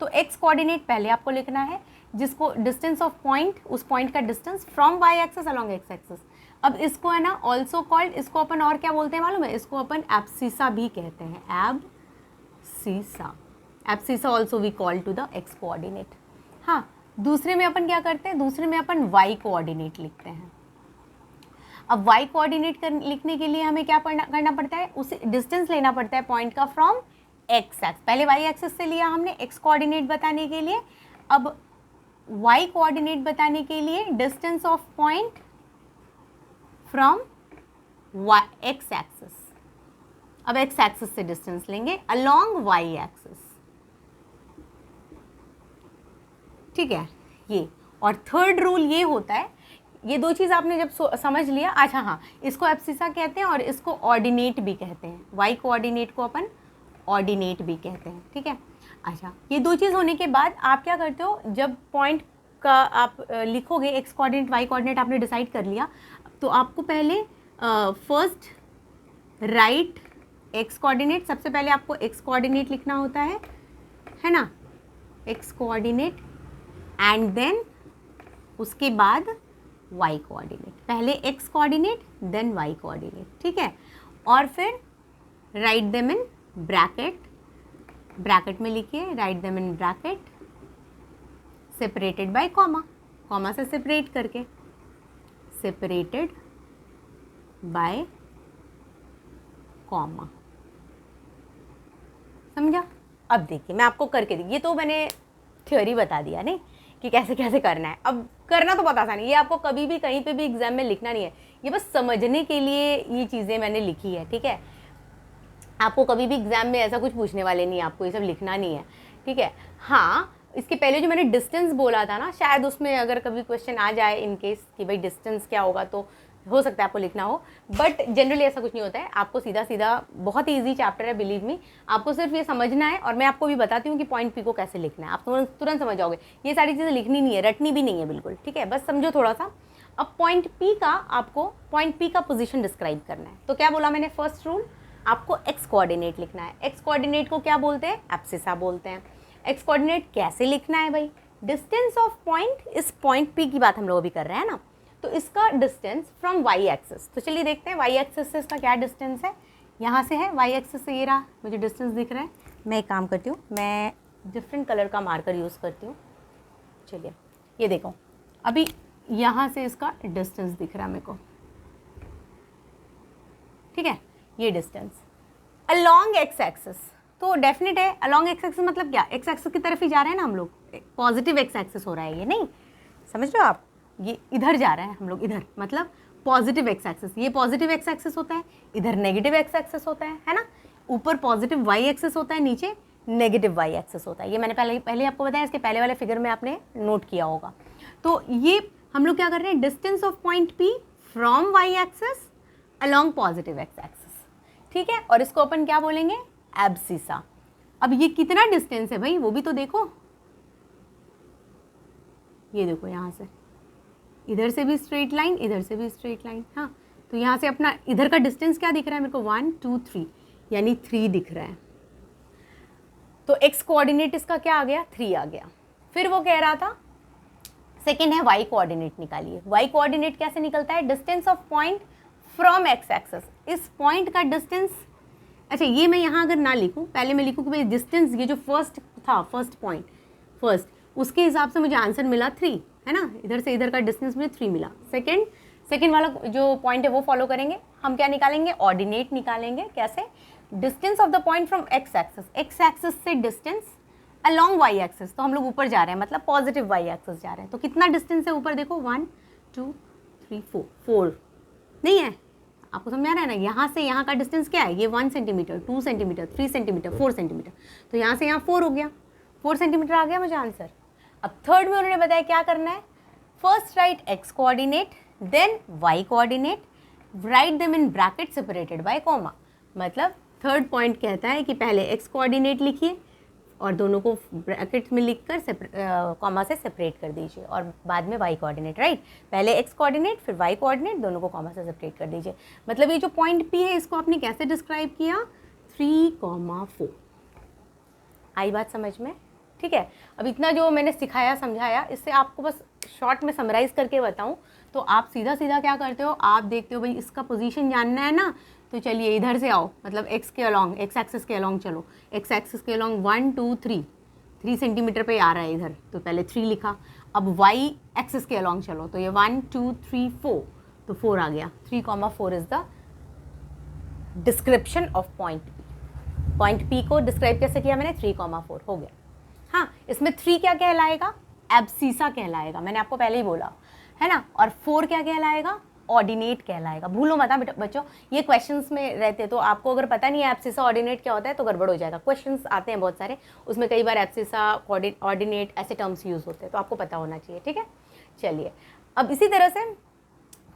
तो x कोऑर्डिनेट पहले आपको लिखना है, जिसको डिस्टेंस ऑफ पॉइंट, उस पॉइंट का distance from y axis along x axis. अब इसको है ना ऑल्सो कॉल्ड, इसको अपन और क्या बोलते हैं मालूम है? इसको अपन एब्सिसा भी कहते हैं, abscissa. Abscissa also we call to the x coordinate. हाँ, दूसरे में अपन क्या करते हैं? दूसरे में अपन y कोऑर्डिनेट लिखते हैं। अब y कोऑर्डिनेट लिखने के लिए हमें क्या करना पड़ता है? उसे डिस्टेंस लेना पड़ता है पॉइंट का फ्रॉम x एक्सिस। पहले y एक्सिस से लिया हमने x कोऑर्डिनेट बताने के लिए, अब y कोऑर्डिनेट बताने के लिए distance of point from x axis. अब x एक्सिस से डिस्टेंस लेंगे अलोंग y एक्सिस, ठीक है ये। और थर्ड रूल ये होता है, ये दो चीज़ आपने जब समझ लिया, अच्छा हाँ, इसको एब्सिसा कहते हैं और इसको ऑर्डिनेट भी कहते हैं। y कोऑर्डिनेट को अपन ऑर्डिनेट भी कहते हैं, ठीक है। अच्छा, ये दो चीज़ होने के बाद आप क्या करते हो? जब पॉइंट का आप लिखोगे, x कोऑर्डिनेट y कोऑर्डिनेट आपने डिसाइड कर लिया, तो आपको पहले फर्स्ट राइट x कोऑर्डिनेट, सबसे पहले आपको x कोऑर्डिनेट लिखना होता है ना, x कोऑर्डिनेट, एंड देन उसके बाद y कोऑर्डिनेट। पहले x coordinate then y coordinate, ठीक है। और फिर write them in bracket, bracket में लिखिए write them in bracket, separated by comma, comma से सेपरेट करके, सेपरेटेड बाय कॉमा, समझा। अब देखिए मैं आपको करके दी, ये तो मैंने थ्योरी बता दिया नहीं कि कैसे कैसे करना है। अब करना तो पता नहीं, ये आपको कभी भी कहीं पे भी एग्जाम में लिखना नहीं है, ये बस समझने के लिए ये चीज़ें मैंने लिखी है, ठीक है। आपको कभी भी एग्जाम में ऐसा कुछ पूछने वाले नहीं है, आपको ये सब लिखना नहीं है, ठीक है। हाँ, इसके पहले जो मैंने डिस्टेंस बोला था ना, शायद उसमें अगर कभी क्वेश्चन आ जाए इन केस कि भाई डिस्टेंस क्या होगा, तो हो सकता है आपको लिखना हो, बट जनरली ऐसा कुछ नहीं होता है। आपको सीधा सीधा, बहुत ही ईजी चैप्टर है, बिलीव मी। आपको सिर्फ ये समझना है, और मैं आपको भी बताती हूँ कि पॉइंट P को कैसे लिखना है, आप तुरंत समझ जाओगे। ये सारी चीज़ें लिखनी नहीं है, रटनी भी नहीं है बिल्कुल, ठीक है, बस समझो थोड़ा सा। अब पॉइंट P का, आपको पॉइंट P का पोजीशन डिस्क्राइब करना है। तो क्या बोला मैंने? फर्स्ट रूल, आपको x कोऑर्डिनेट लिखना है। x कोऑर्डिनेट को क्या बोलते हैं? एब्सिसा बोलते हैं। x कोऑर्डिनेट कैसे लिखना है भाई? डिस्टेंस ऑफ पॉइंट, इस पॉइंट P की बात हम लोग अभी कर रहे हैं ना, तो इसका डिस्टेंस फ्रॉम y एक्सिस। तो चलिए देखते हैं y एक्सिस से इसका क्या डिस्टेंस है। यहाँ से है y एक्सिस से, ये रहा, मुझे डिस्टेंस दिख रहा है। मैं एक काम करती हूँ, मैं डिफरेंट कलर का मार्कर यूज़ करती हूँ। चलिए ये देखो, अभी यहाँ से इसका डिस्टेंस दिख रहा है मेरे को, ठीक है। ये डिस्टेंस अलॉन्ग एक्स एक्सिस, तो डेफिनेट है अलॉन्ग एक्स एक्सिस मतलब क्या, एक्स एक्सिस की तरफ ही जा रहे हैं ना हम लोग, पॉजिटिव एक्स एक्सिस हो रहा है ये, नहीं समझ रहे हो आप, ये इधर जा रहे हैं हम लोग, इधर मतलब पॉजिटिव एक्स एक्सिस, ये पॉजिटिव एक्स एक्सिस होता है, इधर नेगेटिव एक्स एक्सिस होता है ना, ऊपर पॉजिटिव वाई एक्सिस होता है, नीचे नेगेटिव वाई एक्सिस होता है। ये मैंने पहले आपको बताया, इसके पहले वाले फिगर में आपने नोट किया होगा। तो ये हम लोग क्या कर रहे हैं, distance of point P from y axis along positive x axis, ठीक है, और इसको अपन क्या बोलेंगे, एब्सिसा। अब ये कितना डिस्टेंस है भाई, वो भी तो देखो, ये देखो यहाँ से इधर से भी स्ट्रेट लाइन, इधर से भी स्ट्रेट लाइन, हाँ, तो यहाँ से अपना इधर का डिस्टेंस क्या दिख रहा है मेरे को, 1 2 3 यानी 3 दिख रहा है। तो एक्स कोऑर्डिनेट इसका क्या आ गया, 3 आ गया। फिर वो कह रहा था सेकेंड है वाई कोऑर्डिनेट निकालिए। वाई कोऑर्डिनेट कैसे निकलता है, distance of point from x axis, इस पॉइंट का डिस्टेंस, अच्छा ये मैं यहाँ अगर ना लिखूँ, पहले मैं लिखूँ कि भाई डिस्टेंस, ये जो फर्स्ट था, फर्स्ट पॉइंट फर्स्ट, उसके हिसाब से मुझे आंसर मिला 3, है ना, इधर से इधर का डिस्टेंस मुझे 3 मिला। सेकेंड वाला जो पॉइंट है वो फॉलो करेंगे, हम क्या निकालेंगे, ऑर्डिनेट निकालेंगे, कैसे, distance of the point from x axis से डिस्टेंस अलॉन्ग वाई एक्सिस, तो हम लोग ऊपर जा रहे हैं मतलब पॉजिटिव वाई एक्सिस जा रहे हैं, तो कितना डिस्टेंस है ऊपर देखो, 1 2 3 4 नहीं है, आपको समझ आ रहा है ना, यहाँ से यहाँ का डिस्टेंस क्या है, ये 1 सेंटीमीटर 2 सेंटीमीटर 3 सेंटीमीटर 4 सेंटीमीटर, तो यहाँ से यहाँ 4 हो गया, 4 सेंटीमीटर आ गया मुझे आंसर। अब थर्ड में उन्होंने बताया क्या करना है, first write x coordinate then y coordinate, write them in bracket separated by comma, मतलब थर्ड पॉइंट कहता है कि पहले एक्स कोऑर्डिनेट लिखिए और दोनों को ब्रैकेट में लिखकर कॉमा से सेपरेट कर दीजिए, और बाद में वाई कोऑर्डिनेट, राइट, पहले एक्स कोऑर्डिनेट फिर वाई कोऑर्डिनेट, दोनों को कॉमा से सेपरेट कर दीजिए। मतलब ये जो पॉइंट पी है इसको आपने कैसे डिस्क्राइब किया, 3,4। आई बात समझ में, ठीक है। अब इतना जो मैंने सिखाया समझाया, इससे आपको बस शॉर्ट में समराइज़ करके बताऊं तो आप सीधा सीधा क्या करते हो, आप देखते हो भाई इसका पोजीशन जानना है ना, तो चलिए इधर से आओ, मतलब एक्स के अलॉन्ग, एक्स एक्सिस के अलॉन्ग चलो, एक्स एक्सिस के अलॉन्ग 1 2 3 सेंटीमीटर पे आ रहा है इधर, तो पहले 3 लिखा। अब वाई एक्सिस के अलॉन्ग चलो, तो ये 1 2 3 4, तो 4 आ गया, 3,4 is the description of point P. Point P को डिस्क्राइब कैसे किया मैंने, 3,4 हो गया। हाँ, इसमें 3 क्या कहलाएगा, एब्सिसा कहलाएगा, मैंने आपको पहले ही बोला है ना, और 4 क्या कहलाएगा, ऑर्डिनेट कहलाएगा। भूलो मत बच्चों, ये क्वेश्चंस में रहते, तो आपको अगर पता नहीं है एब्सिसा ऑर्डिनेट क्या होता है तो गड़बड़ हो जाएगा। क्वेश्चंस आते हैं बहुत सारे, उसमें कई बार एब्सिसा ऑर्डिनेट ऐसे टर्म्स यूज होते हैं, तो आपको पता होना चाहिए, ठीक है। चलिए, अब इसी तरह से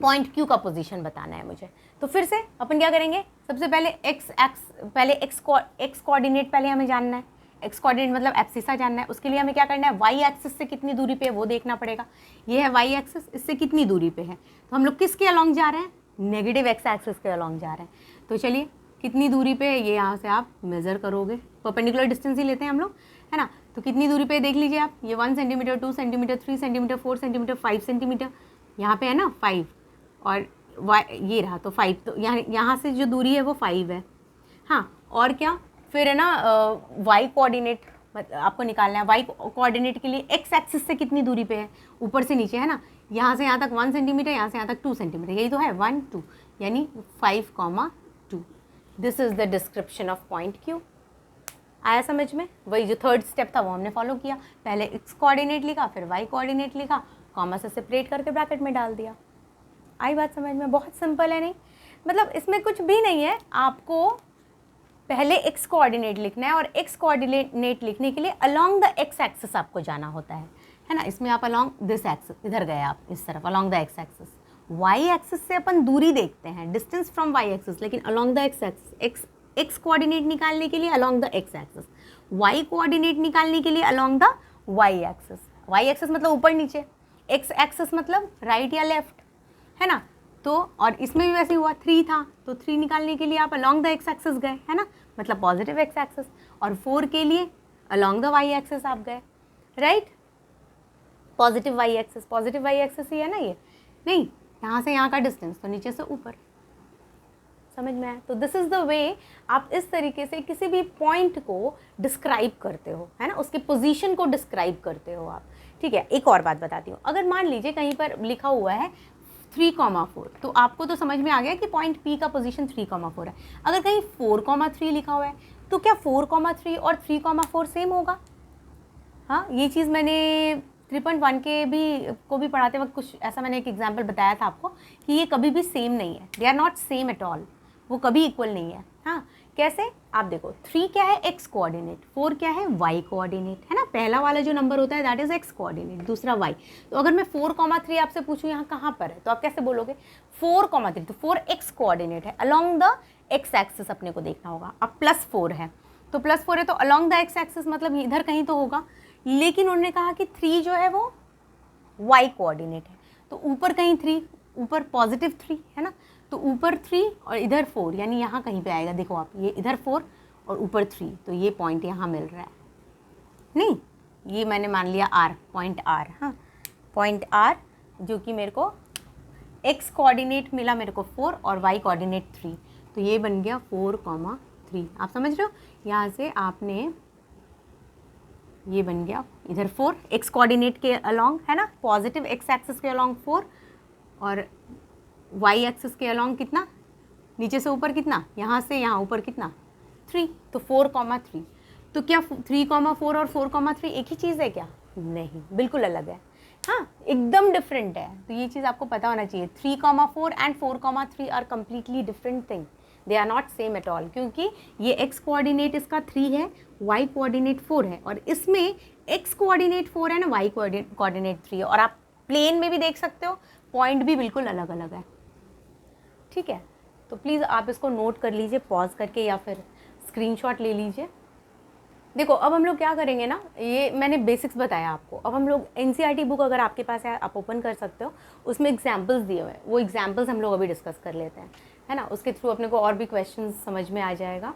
पॉइंट क्यू का पोजीशन बताना है मुझे, तो फिर से अपन क्या करेंगे, सबसे पहले एक्स कोऑर्डिनेट पहले हमें जानना है, एक्स कोऑर्डिनेट मतलब एब्सिसा जानना है। उसके लिए हमें क्या करना है, वाई एक्सिस से कितनी दूरी पे है वो देखना पड़ेगा। ये है वाई एक्सिस, इससे कितनी दूरी पे है, तो हम लोग किसके अलॉन्ग जा रहे हैं, नेगेटिव एक्स एक्सिस के अलॉन्ग जा रहे हैं। तो चलिए कितनी दूरी पे है ये यहाँ से आप मेज़र करोगे, परपेंडिकुलर डिस्टेंस ही लेते हैं हम लोग, है ना। तो कितनी दूरी पे देख लीजिए आप, ये 1 centimetre 2 centimetre 3 centimetre 4 centimetre 5 centimetre, यहाँ पे है ना 5, और ये रहा तो 5, तो यहाँ से जो दूरी है वो 5 है। हाँ, और क्या फिर है ना, वाई कोऑर्डिनेट आपको निकालना है। वाई कोऑर्डिनेट के लिए एक्स एक्सिस से कितनी दूरी पे है, ऊपर से नीचे, है ना, यहाँ से यहाँ तक 1 सेंटीमीटर, यहाँ से यहाँ तक 2 सेंटीमीटर, यही तो है 1 2, यानी 5,2। This is the description of point Q. आया समझ में, वही जो थर्ड स्टेप था वो हमने फॉलो किया, पहले एक्स कोऑर्डिनेट लिखा फिर वाई कोऑर्डिनेट लिखा, कॉमा से सेपरेट करके ब्रैकेट में डाल दिया। आई बात समझ में, बहुत सिंपल है, नहीं मतलब इसमें कुछ भी नहीं है, आपको पहले एक्स कोऑर्डिनेट लिखना है, और एक्स कोऑर्डिनेट लिखने के लिए अलोंग द एक्स एक्सिस आपको जाना होता है ना। इसमें आप अलोंग दिस एक्सिस, इधर गए आप इस तरफ along the x axis. Y axis से अपन दूरी देखते हैं, डिस्टेंस फ्रॉम वाई एक्सिस, लेकिन along the x axis. X coordinate निकालने के लिए along the x axis, y coordinate निकालने के लिए along the y axis. Y axis मतलब ऊपर नीचे, एक्स एक्सिस मतलब राइट या लेफ्ट, है ना। तो और इसमें भी वैसे हुआ, 3 था तो 3 निकालने के लिए आप अलोंग द एक्स एक्सिस गए, है ना, मतलब पॉजिटिव एक्स एक्सिस, और 4 के लिए अलोंग द वाई एक्सिस आप गए, राइट, पॉजिटिव वाई एक्सिस ही है ना ये, नहीं यहाँ से यहाँ का डिस्टेंस तो नीचे से ऊपर, समझ में आया। तो दिस इज़ द वे आप इस तरीके से किसी भी पॉइंट को डिस्क्राइब करते हो, है ना, उसके पोजीशन को डिस्क्राइब करते हो आप, ठीक है। एक और बात बताती हूँ, अगर मान लीजिए कहीं पर लिखा हुआ है 3,4, तो आपको तो समझ में आ गया कि पॉइंट P का पोजीशन 3,4 है। अगर कहीं 4,3 लिखा हुआ है तो क्या 4,3 और 3,4 सेम होगा? हाँ, ये चीज़ मैंने 3.1 को भी पढ़ाते वक्त कुछ ऐसा मैंने एक एग्जाम्पल बताया था आपको कि ये कभी भी सेम नहीं है, they are not same at all, वो कभी इक्वल नहीं है। हाँ, कैसे? आप देखो 3 क्या है? x कोऑर्डिनेट, 4 क्या है? y कोऑर्डिनेट, है ना। पहला वाला जो नंबर होता है दैट इज x कोऑर्डिनेट, दूसरा y। तो अगर मैं 4,3 आपसे पूछूं यहाँ कहाँ पर है तो आप कैसे बोलोगे? 4,3, तो 4 x कोऑर्डिनेट है, अलोंग द x एक्सिस अपने को देखना होगा। अब +4 है तो +4 है तो अलोंग द x एक्सिस मतलब इधर कहीं तो होगा, लेकिन उन्होंने कहा कि 3 जो है वो y कोऑर्डिनेट है, तो ऊपर कहीं 3, ऊपर +3 है ना, तो ऊपर 3 और इधर 4, यानी यहाँ कहीं पे आएगा। देखो आप, ये इधर 4 और ऊपर 3, तो ये पॉइंट यहाँ मिल रहा है। नहीं, ये मैंने मान लिया R, पॉइंट R। हाँ, पॉइंट R जो कि मेरे को x कोऑर्डिनेट मिला मेरे को 4 और y कोऑर्डिनेट 3, तो ये बन गया 4,3। आप समझ रहे हो? यहाँ से आपने ये बन गया इधर 4 x कोऑर्डिनेट के अलोंग, है ना, पॉजिटिव x एक्सिस के अलोंग 4 और y एक्सिस के अलोंग कितना, नीचे से ऊपर कितना, यहाँ से यहाँ ऊपर कितना 3, तो 4,3। तो क्या 3,4 और 4,3 एक ही चीज़ है क्या? नहीं, बिल्कुल अलग है। हाँ, एकदम डिफरेंट है। तो ये चीज़ आपको पता होना चाहिए, 3,4 and 4,3 are completely different thing, they are not same at all, क्योंकि ये x कोऑर्डिनेट इसका 3 है, y कोऑर्डिनेट 4 है, और इसमें x कोऑर्डिनेट 4 है ना, y कोऑर्डिनेट 3 है। और आप प्लेन में भी देख सकते हो, पॉइंट भी बिल्कुल अलग अलग है। ठीक है, तो प्लीज़ आप इसको नोट कर लीजिए पॉज करके या फिर स्क्रीनशॉट ले लीजिए। देखो अब हम लोग क्या करेंगे ना, ये मैंने बेसिक्स बताया आपको। अब हम लोग एनसीईआरटी बुक अगर आपके पास है आप ओपन कर सकते हो, उसमें एग्जाम्पल्स दिए हुए हैं, वो एग्जाम्पल्स हम लोग अभी डिस्कस कर लेते हैं, है ना। उसके थ्रू अपने को और भी क्वेश्चन समझ में आ जाएगा।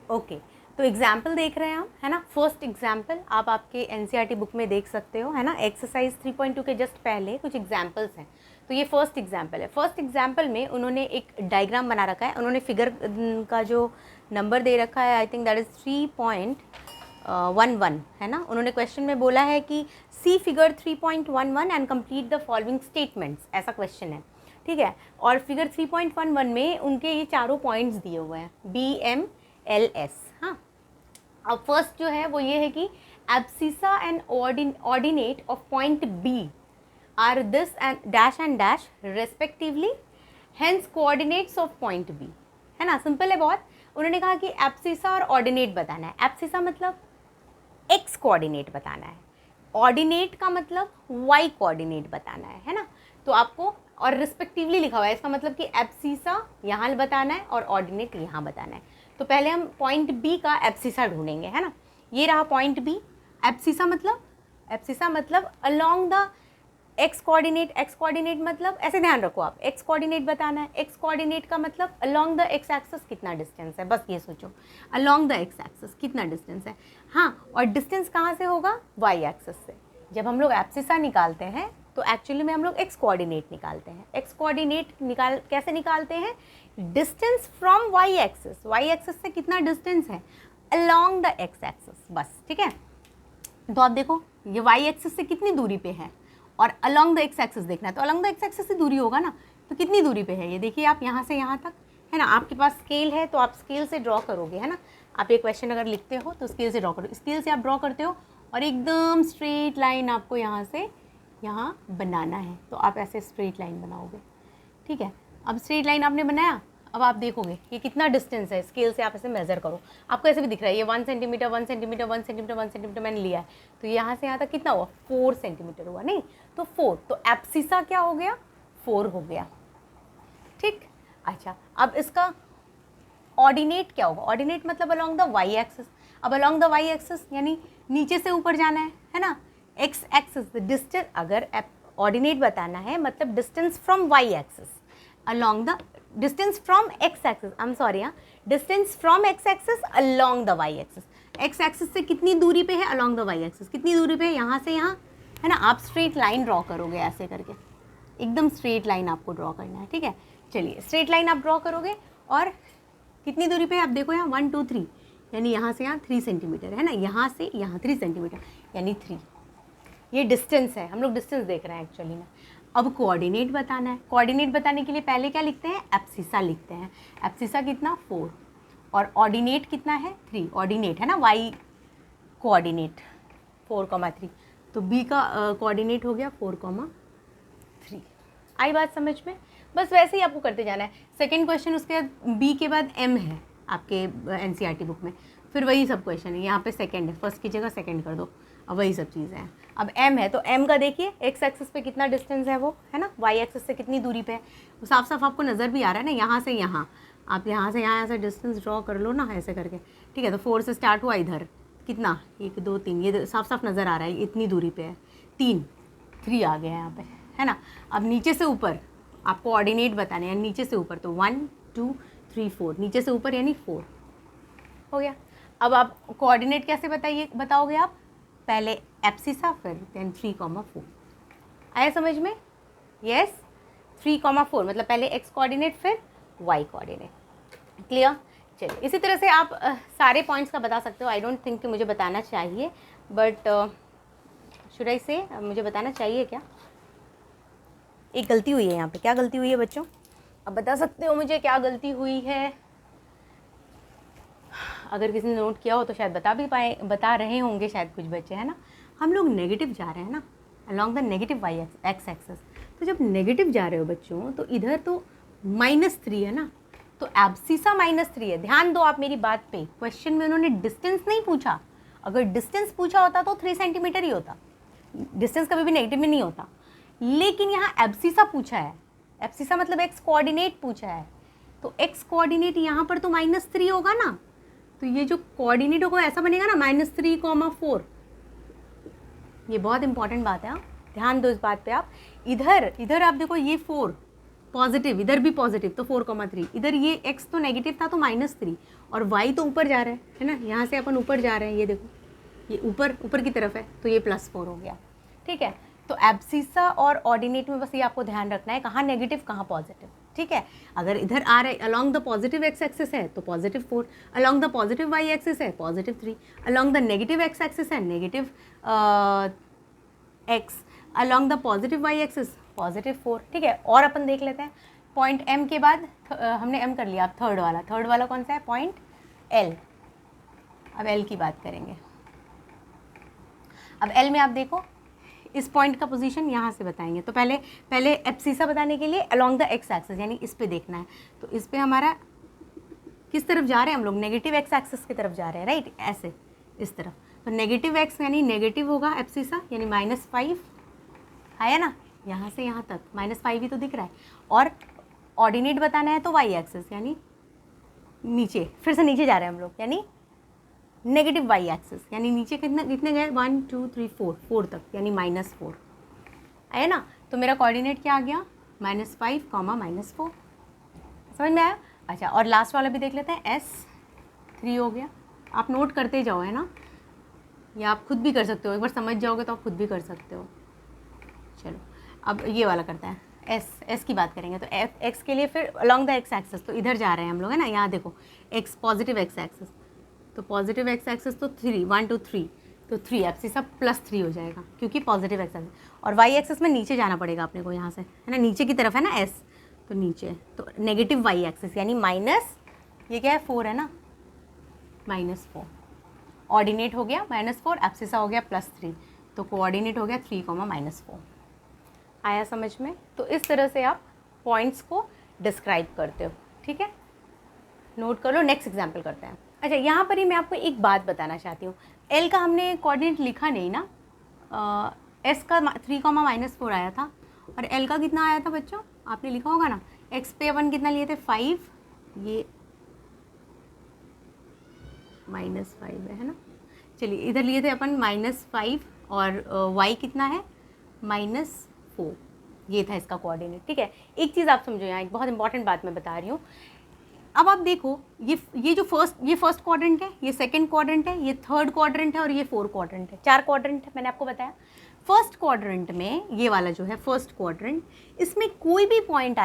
ओके, तो एग्जाम्पल देख रहे हैं हम, है ना। फर्स्ट एग्जाम्पल आप आपके एनसीईआरटी बुक में देख सकते हो, है ना। एक्सरसाइज 3.2 के जस्ट पहले कुछ एग्जाम्पल्स हैं। तो ये फर्स्ट एग्जाम्पल है। फर्स्ट एग्जाम्पल में उन्होंने एक डायग्राम बना रखा है, उन्होंने फिगर का जो नंबर दे रखा है आई थिंक दैट इज़ 3.11, है ना। उन्होंने क्वेश्चन में बोला है कि see figure 3.11 and complete the following statements, ऐसा क्वेश्चन है, ठीक है। और फिगर 3.11 में उनके ये चारों पॉइंट्स दिए हुए हैं, BMLS। हाँ, अब फर्स्ट जो है वो ये है कि abscissa and ordinate of point B are this and dash respectively, hence coordinates of point B, है ना। सिंपल है बहुत। उन्होंने कहा कि एब्सिसा और ऑर्डिनेट बताना है। एब्सिसा मतलब x कोऑर्डिनेट बताना है, ऑर्डिनेट का मतलब y कोऑर्डिनेट बताना है ना। तो आपको और रिस्पेक्टिवली लिखा हुआ है, इसका मतलब कि एब्सिसा यहाँ बताना है और ऑर्डिनेट यहाँ बताना है। तो पहले हम पॉइंट B का एब्सिसा ढूंढेंगे, है ना। ये रहा पॉइंट B। एब्सिसा मतलब अलोंग द x कोऑर्डिनेट मतलब ऐसे ध्यान रखो आप, x कोऑर्डिनेट बताना है। x कोऑर्डिनेट का मतलब अलोंग द x एक्सिस कितना डिस्टेंस है, बस ये सोचो, अलोंग द x एक्सिस कितना डिस्टेंस है। हाँ, और डिस्टेंस कहाँ से होगा? y एक्सिस से। जब हम लोग एब्सिसा निकालते हैं तो एक्चुअली में हम लोग x कोऑर्डिनेट निकालते हैं। x कोऑर्डिनेट कैसे निकालते हैं? डिस्टेंस फ्रॉम y एक्सिस से कितना डिस्टेंस है अलोंग द x एक्सिस, बस, ठीक है। तो आप देखो ये y एक्सिस से कितनी दूरी पे है और अलोंग द x एक्सिस देखना है, तो अलोंग द x एक्सिस से दूरी होगा ना, तो कितनी दूरी पे है ये देखिए आप, यहाँ से यहाँ तक, है ना। आपके पास स्केल है तो आप स्केल से ड्रॉ करोगे, है ना। आप ये क्वेश्चन अगर लिखते हो तो स्केल से ड्रॉ करो, स्केल से आप ड्रॉ करते हो और एकदम स्ट्रेट लाइन आपको यहाँ से यहाँ बनाना है, तो आप ऐसे स्ट्रेट लाइन बनाओगे, ठीक है। अब स्ट्रेट लाइन आपने बनाया, अब आप देखोगे ये कितना डिस्टेंस है, स्केल से आप ऐसे मेज़र करो, आपको ऐसे भी दिख रहा है ये 1 सेंटीमीटर 1 सेंटीमीटर 1 सेंटीमीटर 1 सेंटीमीटर मैंने लिया है, तो यहाँ से यहाँ तक कितना हुआ? 4 सेंटीमीटर हुआ, नहीं तो 4, तो एब्सिसा क्या हो गया? 4 हो गया, ठीक। अच्छा, अब इसका ऑर्डिनेट क्या होगा? ऑर्डिनेट मतलब अलोंग द y एक्सिस। अब अलोंग द y एक्सिस यानी नीचे से ऊपर जाना है ना। x एक्सिस डिस्टेंस, अगर ऑर्डिनेट बताना है मतलब distance from y axis along the distance from x axis, I am sorry, हाँ, distance from x axis along the y axis. x axis से कितनी दूरी पे है अलोंग द y एक्सिस? कितनी दूरी पे है? यहाँ से यहाँ, है ना। आप स्ट्रेट लाइन ड्रॉ करोगे ऐसे करके, एकदम स्ट्रेट लाइन आपको ड्रॉ करना है, ठीक है। चलिए स्ट्रेट लाइन आप ड्रॉ करोगे और कितनी दूरी पे आप देखो यहाँ 1 2 3, यानी यहाँ से यहाँ 3 सेंटीमीटर, है ना। यहाँ से यहाँ 3 सेंटीमीटर यानी 3, ये डिस्टेंस है, हम लोग डिस्टेंस देख रहे हैं एक्चुअली में। अब कोऑर्डिनेट बताना है। कोऑर्डिनेट बताने के लिए पहले क्या लिखते हैं, एब्सिसा लिखते हैं। एब्सिसा कितना 4 और ऑर्डिनेट कितना है 3, ऑर्डिनेट है ना y कोऑर्डिनेट 4,3, तो b का कोऑर्डिनेट हो गया 4,3। आई बात समझ में? बस वैसे ही आपको करते जाना है। सेकंड क्वेश्चन उसके बाद b के बाद m है आपके NCERT बुक में, फिर वही सब क्वेश्चन है। यहाँ पे सेकंड है, फर्स्ट की जगह सेकंड कर दो, अब वही सब चीज़ें हैं। अब m है तो m का देखिए x एक्सिस पे कितना डिस्टेंस है वो, है ना, y एक्सिस से कितनी दूरी पे है, वो साफ साफ आपको नज़र भी आ रहा है ना, यहाँ से यहाँ, आप यहाँ से यहाँ ऐसा डिस्टेंस ड्रॉ कर लो ना ऐसे करके, ठीक है। तो 4 से स्टार्ट हुआ, इधर कितना 1 2 3, ये साफ साफ नज़र आ रहा है इतनी दूरी पे है, 3 आ गया है यहाँ पे, है ना। अब नीचे से ऊपर आपको ऑर्डिनेट बताने हैं, नीचे से ऊपर तो 1 2 3 4, नीचे से ऊपर यानी 4 हो गया। अब आप कोऑर्डिनेट कैसे बताओगे आप, पहले एब्सिसा फिर देन 3,4। आया समझ में? यस, 3,4 मतलब पहले x कोऑर्डिनेट फिर y कोऑर्डिनेट। क्लियर? चलिए, इसी तरह से आप सारे पॉइंट्स का बता सकते हो। आई डोंट थिंक कि मुझे बताना चाहिए, बट शुड आई से मुझे बताना चाहिए क्या? एक गलती हुई है यहाँ पे, क्या गलती हुई है बच्चों? अब बता सकते हो मुझे क्या गलती हुई है? अगर किसी ने नोट किया हो तो शायद बता रहे होंगे शायद कुछ बच्चे, है ना। हम लोग नेगेटिव जा रहे हैं ना, along the negative y x axis. तो जब नेगेटिव जा रहे हो बच्चों तो इधर तो -3 है ना, तो एब्सिसा -3 है। ध्यान दो आप मेरी बात पे, क्वेश्चन में उन्होंने डिस्टेंस नहीं पूछा। अगर डिस्टेंस पूछा होता तो 3 सेंटीमीटर ही होता, डिस्टेंस कभी भी नेगेटिव में नहीं होता। लेकिन यहाँ एब्सिसा पूछा है, एब्सिसा मतलब एक्स कोऑर्डिनेट पूछा है, तो एक्स कोऑर्डिनेट यहाँ पर तो -3 होगा ना, तो ये जो कोऑर्डिनेट होगा ऐसा बनेगा ना -3,4। ये बहुत इंपॉर्टेंट बात है, ध्यान दो इस बात पे आप। इधर आप देखो, ये 4 पॉजिटिव, इधर भी पॉजिटिव तो 4,3, इधर ये x तो नेगेटिव था तो -3, और y तो ऊपर जा रहा है ना, यहाँ से अपन ऊपर जा रहे हैं, ये देखो ये ऊपर की तरफ है, तो ये +4 हो गया। ठीक है, तो एब्सिसा और ऑर्डिनेट में बस ये आपको ध्यान रखना है, कहाँ नेगेटिव कहाँ पॉजिटिव। ठीक है, अगर इधर आ रहे along the positive x axis है तो +4, along the positive y axis है +3, along the negative x axis है negative x, along the positive y axis +4। ठीक है, और अपन देख लेते हैं पॉइंट M के बाद, हमने M कर लिया। अब थर्ड वाला कौन सा है, पॉइंट L। अब L की बात करेंगे। अब L में आप देखो, इस पॉइंट का पोजीशन यहाँ से बताएंगे, तो पहले एब्सिसा बताने के लिए अलॉन्ग द x एक्सिस यानी इस पे देखना है। तो इस पे हमारा किस तरफ जा रहे हैं हम लोग, नेगेटिव x एक्सिस की तरफ जा रहे हैं, राइट, ऐसे इस तरफ। तो नेगेटिव x यानी नेगेटिव होगा एब्सिसा, यानी -5 आया ना, यहाँ से यहाँ तक -5 ही तो दिख रहा है। और ऑर्डिनेट बताना है तो y एक्सिस यानी नीचे, फिर से नीचे जा रहे हैं हम लोग, यानी नेगेटिव y एक्सिस, यानी नीचे कितने गए 1 2 3 4 तक, यानी -4 आया ना। तो मेरा कोऑर्डिनेट क्या आ गया, -5, -4। समझ में आया? अच्छा, और लास्ट वाला भी देख लेते हैं, S3 हो गया। आप नोट करते जाओ, है ना, या आप खुद भी कर सकते हो, एक बार समझ जाओगे तो आप खुद भी कर सकते हो। चलो, अब ये वाला करते हैं, S की बात करेंगे। तो x के लिए फिर अलॉन्ग द x एक्सिस, तो इधर जा रहे हैं हम लोग, है ना, यहाँ देखो x पॉजिटिव x एक्सिस, तो पॉजिटिव x एक्सिस तो 3 1 2 3, तो 3 एब्सिसा +3 हो जाएगा क्योंकि पॉजिटिव x एक्सिस। और y एक्सिस में नीचे जाना पड़ेगा अपने को, यहाँ से, है ना, नीचे की तरफ है ना S, तो नीचे, तो नेगेटिव y एक्सिस यानी माइनस, ये क्या है 4 है ना, -4। ऑर्डिनेट हो गया -4, एब्सिसा हो गया +3, तो कोऑर्डिनेट हो गया 3, -4। आया समझ में? तो इस तरह से आप पॉइंट्स को डिस्क्राइब करते हो। ठीक है, नोट कर लो। नेक्स्ट एग्जाम्पल करते हैं। अच्छा, यहाँ पर ही मैं आपको एक बात बताना चाहती हूँ, L का हमने कोऑर्डिनेट लिखा नहीं ना, S का 3, -4 आया था, और L का कितना आया था बच्चों, आपने लिखा होगा ना। X पे अपन कितना लिए थे 5, ये -5 है ना। चलिए, इधर लिए थे अपन -5, और y कितना है -4, ये था इसका कोऑर्डिनेट। ठीक है, एक चीज़ आप समझो, यहाँ एक बहुत इंपॉर्टेंट बात मैं बता रही हूँ। अब आप देखो, ये जो फर्स्ट क्वाड्रेंट है, ये सेकंड क्वाड्रेंट है, ये थर्ड क्वाड्रेंट है, और ये फोर्थ क्वाड्रेंट है। 4 क्वाड्रेंट है, मैंने आपको बताया। फर्स्ट क्वाड्रेंट में ये वाला जो है फर्स्ट क्वाड्रेंट, इसमें कोई भी पॉइंट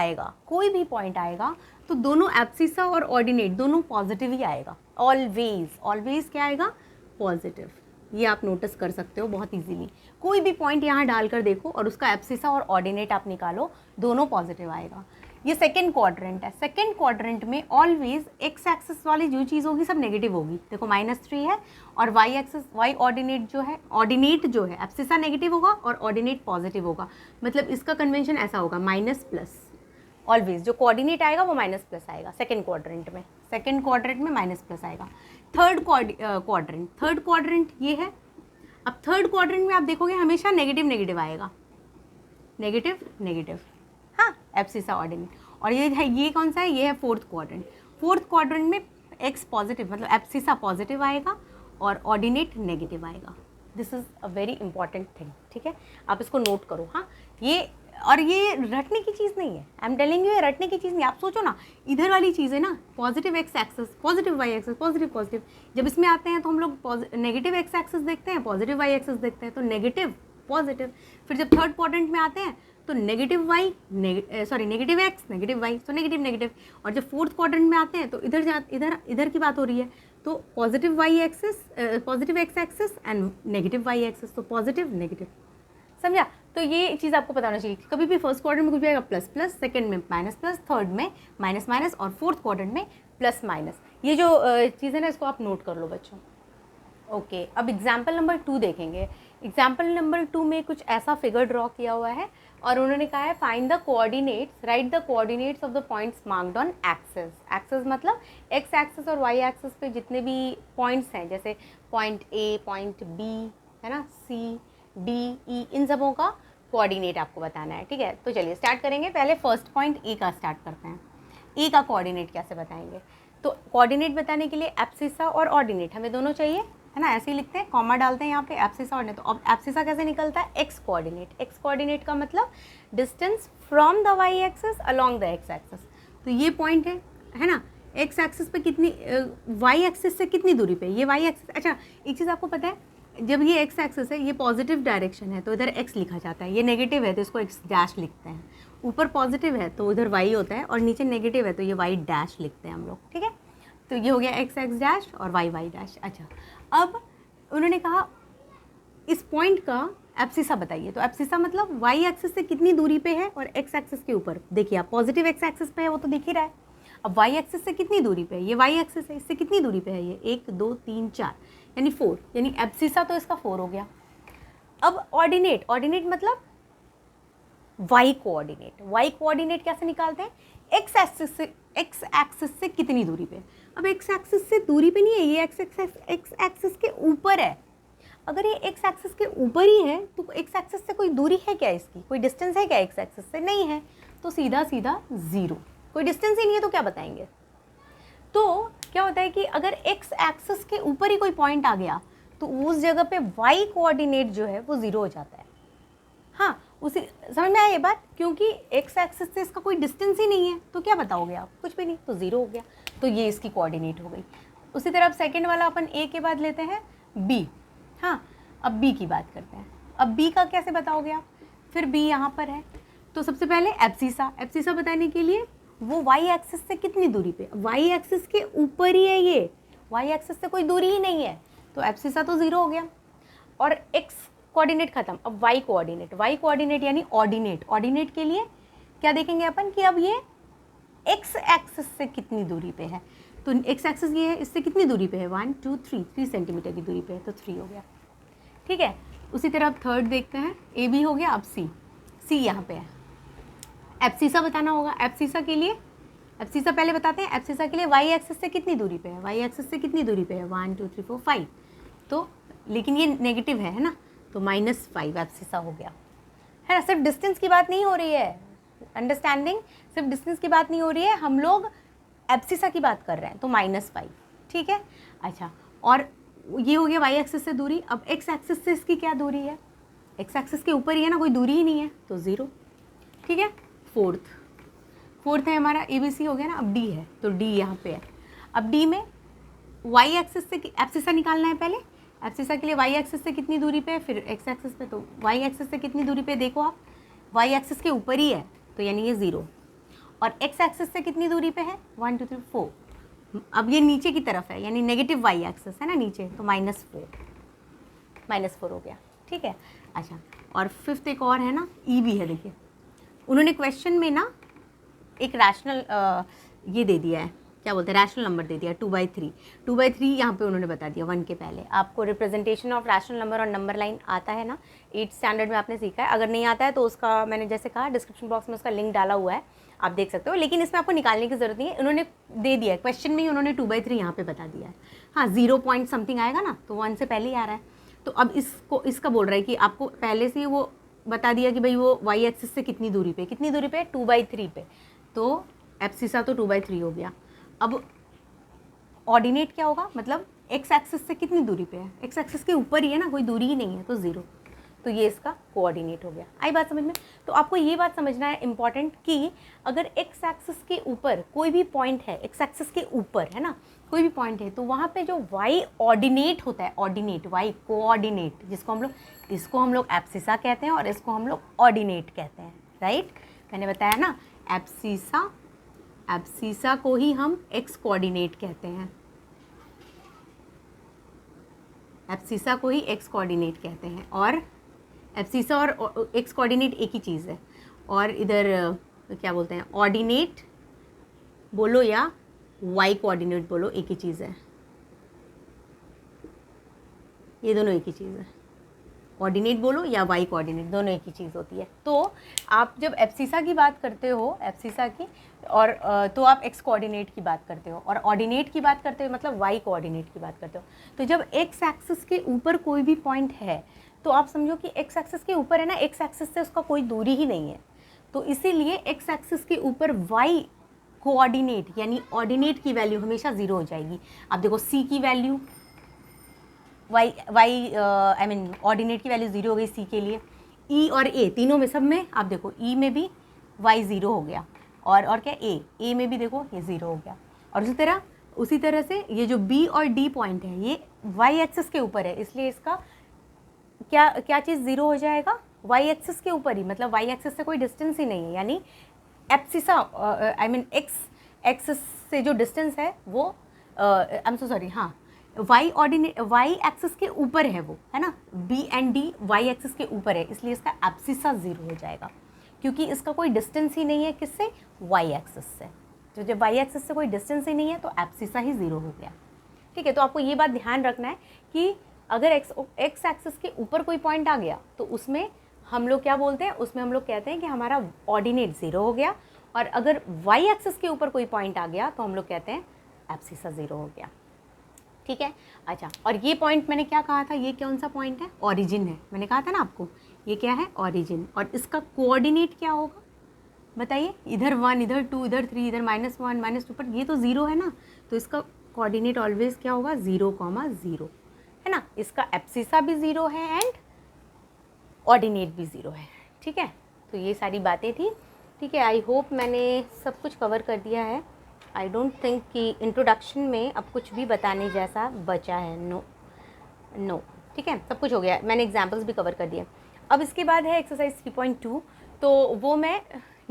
आएगा तो दोनों एब्सिसा और ऑर्डिनेट दोनों पॉजिटिव ही आएगा। ऑलवेज क्या आएगा, पॉजिटिव। ये आप नोटिस कर सकते हो बहुत इजीली। कोई भी पॉइंट यहाँ डालकर देखो और उसका एब्सिसा और ऑर्डिनेट आप निकालो, दोनों पॉजिटिव आएगा। ये सेकेंड क्वाड्रेंट है। सेकेंड क्वाड्रेंट में ऑलवेज एक्स एक्सिस वाली जो चीज़ होगी सब नेगेटिव होगी। देखो -3 है और वाई एक्सिस, वाई ऑर्डिनेट जो है एब्सिसा नेगेटिव होगा और ऑर्डिनेट पॉजिटिव होगा। मतलब इसका कन्वेंशन ऐसा होगा माइनस प्लस, ऑलवेज जो कोऑर्डिनेट आएगा वो माइनस प्लस आएगा सेकेंड क्वाड्रेंट में माइनस प्लस आएगा। थर्ड क्वाड्रेंट ये है। अब थर्ड क्वाड्रेंट में आप देखोगे हमेशा नेगेटिव आएगा, नेगेटिव, हाँ, एब्सिसा ऑर्डिनेट। और ये कौन सा है, ये है फोर्थ क्वाड्रेंट में एक्स पॉजिटिव मतलब एब्सिसा पॉजिटिव आएगा और ऑर्डिनेट नेगेटिव आएगा। This is a very important thing, ठीक है, आप इसको नोट करो। हाँ, ये रटने की चीज़ नहीं है, आई एम टेलिंग यू, ये रटने की चीज़ नहीं। आप सोचो ना, इधर वाली चीज़ है ना, positive x axis, positive y axis, positive. जब इसमें आते हैं तो हम लोग नेगेटिव एक्स एक्सिस देखते हैं, पॉजिटिव वाई एक्सिस देखते हैं, तो नेगेटिव पॉजिटिव। फिर जब थर्ड क्वाड्रेंट में आते हैं तो नेगेटिव एक्स नेगेटिव वाई, तो नेगेटिव। और जब फोर्थ क्वाड्रेंट में आते हैं तो इधर की बात हो रही है, तो positive x axis and negative y axis, तो पॉजिटिव नेगेटिव, समझा। तो ये चीज़ आपको पता होना चाहिए। कभी भी फर्स्ट क्वाड्रेंट में कुछ भी आएगा प्लस प्लस, सेकंड में माइनस प्लस, थर्ड में माइनस माइनस और फोर्थ क्वाड्रेंट में प्लस माइनस। ये जो चीज़ है ना, इसको आप नोट कर लो बच्चों। ओके, अब एग्जाम्पल नंबर 2 देखेंगे। एग्जाम्पल नंबर 2 में कुछ ऐसा फिगर ड्रॉ किया हुआ है और उन्होंने कहा है find the coordinates, right the coordinates of the points marked on axis. Axis मतलब एक्स एक्सिस और वाई एक्सिस पे जितने भी पॉइंट्स हैं, जैसे पॉइंट ए, पॉइंट बी, है ना, सी, डी, ई, इन सबों का कोऑर्डिनेट आपको बताना है, ठीक है। तो चलिए स्टार्ट करेंगे। पहले फर्स्ट पॉइंट ए का स्टार्ट करते हैं। ए का कोऑर्डिनेट कैसे बताएंगे? तो कोऑर्डिनेट बताने के लिए एब्सिसा और ऑर्डिनेट हमें दोनों चाहिए, है ना। ऐसे ही लिखते हैं, कॉमा डालते हैं यहाँ पे, एब्सिसा ऑर्डिनेट। तो अब एब्सिसा कैसे निकलता है? एक्स कोऑर्डिनेट का मतलब distance from the y axis along the x axis. तो ये पॉइंट है ना, एक्स एक्सिस पे कितनी, वाई एक्सिस से कितनी दूरी पे, ये वाई एक्सिस। अच्छा, एक चीज़ आपको पता है, जब ये एक्स एक्सिस है, ये पॉजिटिव डायरेक्शन है तो इधर एक्स लिखा जाता है, ये नेगेटिव है तो इसको एक्स डैश लिखते हैं। ऊपर पॉजिटिव है तो उधर वाई होता है और नीचे नेगेटिव है तो ये वाई डैश लिखते हैं हम लोग, ठीक है। तो ये हो गया एक्स एक्स डैश और वाई वाई डैश। अच्छा, अब उन्होंने कहा इस पॉइंट का एब्सिसा बताइए। तो एब्सिसा मतलब वाई एक्सिस से कितनी दूरी पे है और एक्स एक्सिस के ऊपर। देखिए आप, पॉजिटिव एक्स एक्सिस पे है वो तो दिख ही रहा है। अब वाई एक्सिस से कितनी दूरी पे है, ये वाई एक्सिस है, इससे कितनी दूरी पे है, ये 1 2 3 4 यानी 4, यानी एब्सिसा तो इसका 4 हो गया। अब ऑर्डिनेट मतलब वाई कोऑर्डिनेट कैसे निकालते हैं? एक्स एक्सिस से कितनी दूरी पे। अब एक्स एक्सिस से दूरी पे नहीं है, ये एक्स एक्सिस के ऊपर है। अगर ये एक्स एक्सिस के ऊपर ही है तो एक्स एक्सिस से कोई दूरी है क्या, इसकी कोई डिस्टेंस है क्या एक्स एक्सिस से? नहीं है, तो सीधा 0। कोई डिस्टेंस ही नहीं है तो क्या बताएंगे? तो क्या होता है कि अगर एक्स एक्सिस के ऊपर ही कोई पॉइंट आ गया तो उस जगह पे वाई कोऑर्डिनेट जो है वो 0 हो जाता है। हाँ, उसी समझ में आया ये बात, क्योंकि एक्स एक्सिस से इसका कोई डिस्टेंस ही नहीं है तो क्या बताओगे आप? कुछ भी नहीं, तो 0 हो गया। तो ये इसकी कोऑर्डिनेट हो गई। उसी तरह अब सेकेंड वाला अपन ए के बाद लेते हैं बी। हाँ, अब बी की बात करते हैं। अब बी का कैसे बताओगे आप? फिर बी यहाँ पर है तो सबसे पहले एब्सिसा बताने के लिए वो वाई एक्सिस से कितनी दूरी पे, वाई एक्सिस के ऊपर ही है, ये वाई एक्सिस से कोई दूरी ही नहीं है तो एब्सिसा तो 0 हो गया। और एक्स कोऑर्डिनेट खत्म। अब वाई कोऑर्डिनेट यानी ऑर्डिनेट के लिए क्या देखेंगे अपन कि अब ये एक्स एक्सिस से कितनी दूरी पे है। तो एक्स एक्सिस ये है, इससे कितनी दूरी पे है? 1 2 3 सेंटीमीटर की दूरी पे है तो 3 हो गया, ठीक है। उसी तरह अब थर्ड देखते हैं, ए बी हो गया। अब सी यहाँ पे है, एब्सिसा बताना होगा। एब्सिसा पहले बताते हैं। एब्सिसा के लिए वाई एक्सिस से कितनी दूरी पे है? वाई एक्सिस से कितनी दूरी पे है? 1 2 3 4 5। तो लेकिन ये नेगेटिव है ना, तो -5 एब्सिसा हो गया, है ना। सिर्फ डिस्टेंस की बात नहीं हो रही है, अंडरस्टैंडिंग, सिर्फ डिस्टेंस की बात नहीं हो रही है, हम लोग एब्सिसा की बात कर रहे हैं, तो -5, ठीक है। अच्छा, और ये हो गया वाई एक्सिस से दूरी। अब एक्स एक्सिस से इसकी क्या दूरी है? एक्स एक्सिस के ऊपर ही है ना, कोई दूरी ही नहीं है तो 0, ठीक है। फोर्थ है हमारा ABC हो गया ना। अब डी है तो डी यहाँ पे है। अब डी में वाई एक्सिस से एब्सिसा निकालना है पहले। एब्सिसा के लिए वाई एक्सिस से कितनी दूरी पे, फिर एक्स एक्सिस पे। तो वाई एक्सिस से कितनी दूरी पे देखो आप, वाई एक्सिस के ऊपर ही है तो यानी ये 0। और एक्स एक्सिस से कितनी दूरी पे है? 1 2 3 4। अब ये नीचे की तरफ है यानी नेगेटिव वाई एक्सिस है ना नीचे, तो -4। -4 हो गया, ठीक है। अच्छा, और फिफ्थ एक और है ना, ई भी है। देखिए उन्होंने क्वेश्चन में ना एक रैशनल ये दे दिया है, क्या बोलते हैं, रैशनल नंबर दे दिया 2/3। 2/3 यहाँ पे उन्होंने बता दिया 1 के पहले। आपको रिप्रेजेंटेशन ऑफ रैशनल नंबर और नंबर लाइन आता है ना, 8th स्टैंडर्ड में आपने सीखा है। अगर नहीं आता है तो उसका मैंने जैसे कहा डिस्क्रिप्शन बॉक्स में उसका लिंक डाला हुआ है, आप देख सकते हो। लेकिन इसमें आपको निकालने की ज़रूरत नहीं है, उन्होंने दे दिया है क्वेश्चन में ही, उन्होंने 2/3 यहाँ पे बता दिया है। हाँ 0 पॉइंट समथिंग आएगा ना, तो 1 से पहले ही आ रहा है। तो अब इसका बोल रहा है कि आपको पहले से वो बता दिया कि भाई वो वाई एक्सिस से कितनी दूरी पे 2/3 पे, तो एब्सिसा तो 2/3 हो गया। अब ऑर्डिनेट क्या होगा, मतलब एक्स एक्सिस से कितनी दूरी पे है, एक्स एक्सिस के ऊपर ही है ना, कोई दूरी ही नहीं है, तो 0। तो ये इसका कोऑर्डिनेट हो गया। आई बात समझ में। तो आपको ये बात समझना है इंपॉर्टेंट कि अगर एक्स एक्सिस के ऊपर कोई भी पॉइंट है, एक्स एक्सिस के ऊपर है ना कोई भी पॉइंट है, तो वहाँ पे जो वाई ऑर्डिनेट होता है, ऑर्डिनेट वाई कोऑर्डिनेट, जिसको हम लोग एब्सिसा कहते हैं और इसको हम लोग ऑर्डिनेट कहते हैं, राइट। मैंने बताया ना एब्सिसा को ही हम एक्स कोऑर्डिनेट कहते हैं, एब्सिसा को ही एक्स कोऑर्डिनेट कहते हैं। और एब्सिसा और एक्स कोऑर्डिनेट एक ही चीज़ है। और इधर क्या बोलते हैं, ऑर्डिनेट बोलो या वाई कोऑर्डिनेट बोलो, एक ही चीज़ है, ये दोनों एक ही चीज़ है। ऑर्डिनेट बोलो या वाई कोऑर्डिनेट, दोनों एक ही चीज़ होती है। तो आप जब एब्सिसा की बात करते हो, एब्सिसा की, और तो आप एक्स कोऑर्डिनेट की बात करते हो, और ऑर्डिनेट की बात करते हो मतलब वाई कोऑर्डिनेट की बात करते हो। तो जब एक्स एक्सिस के ऊपर कोई भी पॉइंट है, तो आप समझो कि एक्स एक्सिस के ऊपर है ना, एक्स एक्सिस से उसका कोई दूरी ही नहीं है, तो इसीलिए एक्स एक्सिस के ऊपर वाई कोऑर्डिनेट यानी ऑर्डिनेट की वैल्यू हमेशा 0 हो जाएगी। आप देखो सी की वैल्यू ऑर्डिनेट की वैल्यू 0 हो गई सी के लिए। ई और ए तीनों में, सब में आप देखो, ई में भी वाई 0 हो गया, और क्या ए में भी देखो ये 0 हो गया। और उसी तरह से ये जो बी और डी पॉइंट है ये वाई एक्सिस के ऊपर है, इसलिए इसका क्या चीज़ 0 हो जाएगा, वाई एक्सिस के ऊपर ही, मतलब वाई एक्सिस से कोई डिस्टेंस ही नहीं है, यानी एब्सिसा एक्स एक्सिस से जो डिस्टेंस है वो वाई एक्सिस के ऊपर है वो, है ना, B and D y axis के ऊपर है, इसलिए इसका एब्सिसा 0 हो जाएगा, क्योंकि इसका कोई डिस्टेंस ही नहीं है किससे, वाई एक्सिस से। तो जब वाई एक्सिस से कोई डिस्टेंस ही नहीं है तो एब्सिसा ही 0 हो गया, ठीक है। तो आपको ये बात ध्यान रखना है कि अगर एक्स एक्सिस के ऊपर कोई पॉइंट आ गया तो उसमें हम लोग क्या बोलते हैं, उसमें हम लोग कहते हैं कि हमारा ऑर्डिनेट 0 हो गया, और अगर वाई एक्सिस के ऊपर कोई पॉइंट आ गया तो हम लोग कहते हैं एब्सिसा 0 हो गया, ठीक है। अच्छा, और ये पॉइंट मैंने क्या कहा था, ये कौन सा पॉइंट है, ओरिजिन है, मैंने कहा था ना आपको, ये क्या है, ओरिजिन। और इसका कोऑर्डिनेट क्या होगा बताइए, इधर 1, इधर 2, इधर 3, इधर -1 -2, पर ये तो 0 है ना, तो इसका कोऑर्डिनेट ऑलवेज क्या होगा, 0,0 है ना। इसका एब्सिसा भी 0 है एंड ऑर्डिनेट भी 0 है, ठीक है। तो ये सारी बातें थी, ठीक है। आई होप मैंने सब कुछ कवर कर दिया है। आई डोंट थिंक कि इंट्रोडक्शन में अब कुछ भी बताने जैसा बचा है, नो, ठीक है, सब कुछ हो गया, मैंने एग्जाम्पल्स भी कवर कर दिए। अब इसके बाद है एक्सरसाइज 3.2, तो वो मैं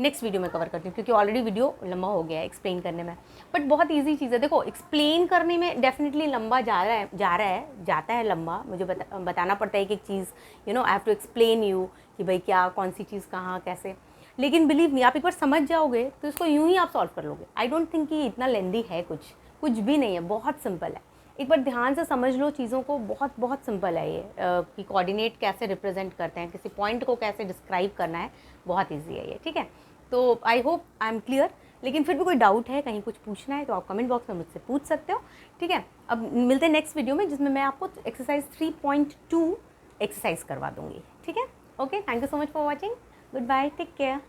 नेक्स्ट वीडियो में कवर करती हूँ, क्योंकि ऑलरेडी वीडियो लंबा हो गया है एक्सप्लेन करने में, बट बहुत इजी चीज़ है। देखो एक्सप्लेन करने में डेफिनेटली लंबा जाता है लंबा, मुझे बताना पड़ता है एक चीज़, I have to explain you कि भाई क्या, कौन सी चीज़ कहाँ कैसे, लेकिन बिलीव मी आप एक बार समझ जाओगे तो इसको यूँ ही आप सॉल्व कर लोगे। आई डोंट थिंक कि इतना लेंदी है, कुछ भी नहीं है, बहुत सिंपल है। एक बार ध्यान से समझ लो चीज़ों को, बहुत सिंपल है ये, कि कोऑर्डिनेट कैसे रिप्रेजेंट करते हैं, किसी पॉइंट को कैसे डिस्क्राइब करना है, बहुत ईजी है ये, ठीक है। तो I hope I am clear, लेकिन फिर भी कोई डाउट है, कहीं कुछ पूछना है तो आप कमेंट बॉक्स में मुझसे पूछ सकते हो, ठीक है। अब मिलते हैं नेक्स्ट वीडियो में, जिसमें मैं आपको एक्सरसाइज 3.2 एक्सरसाइज करवा दूँगी, ठीक है। Okay, thank you so much for watching, goodbye, take care.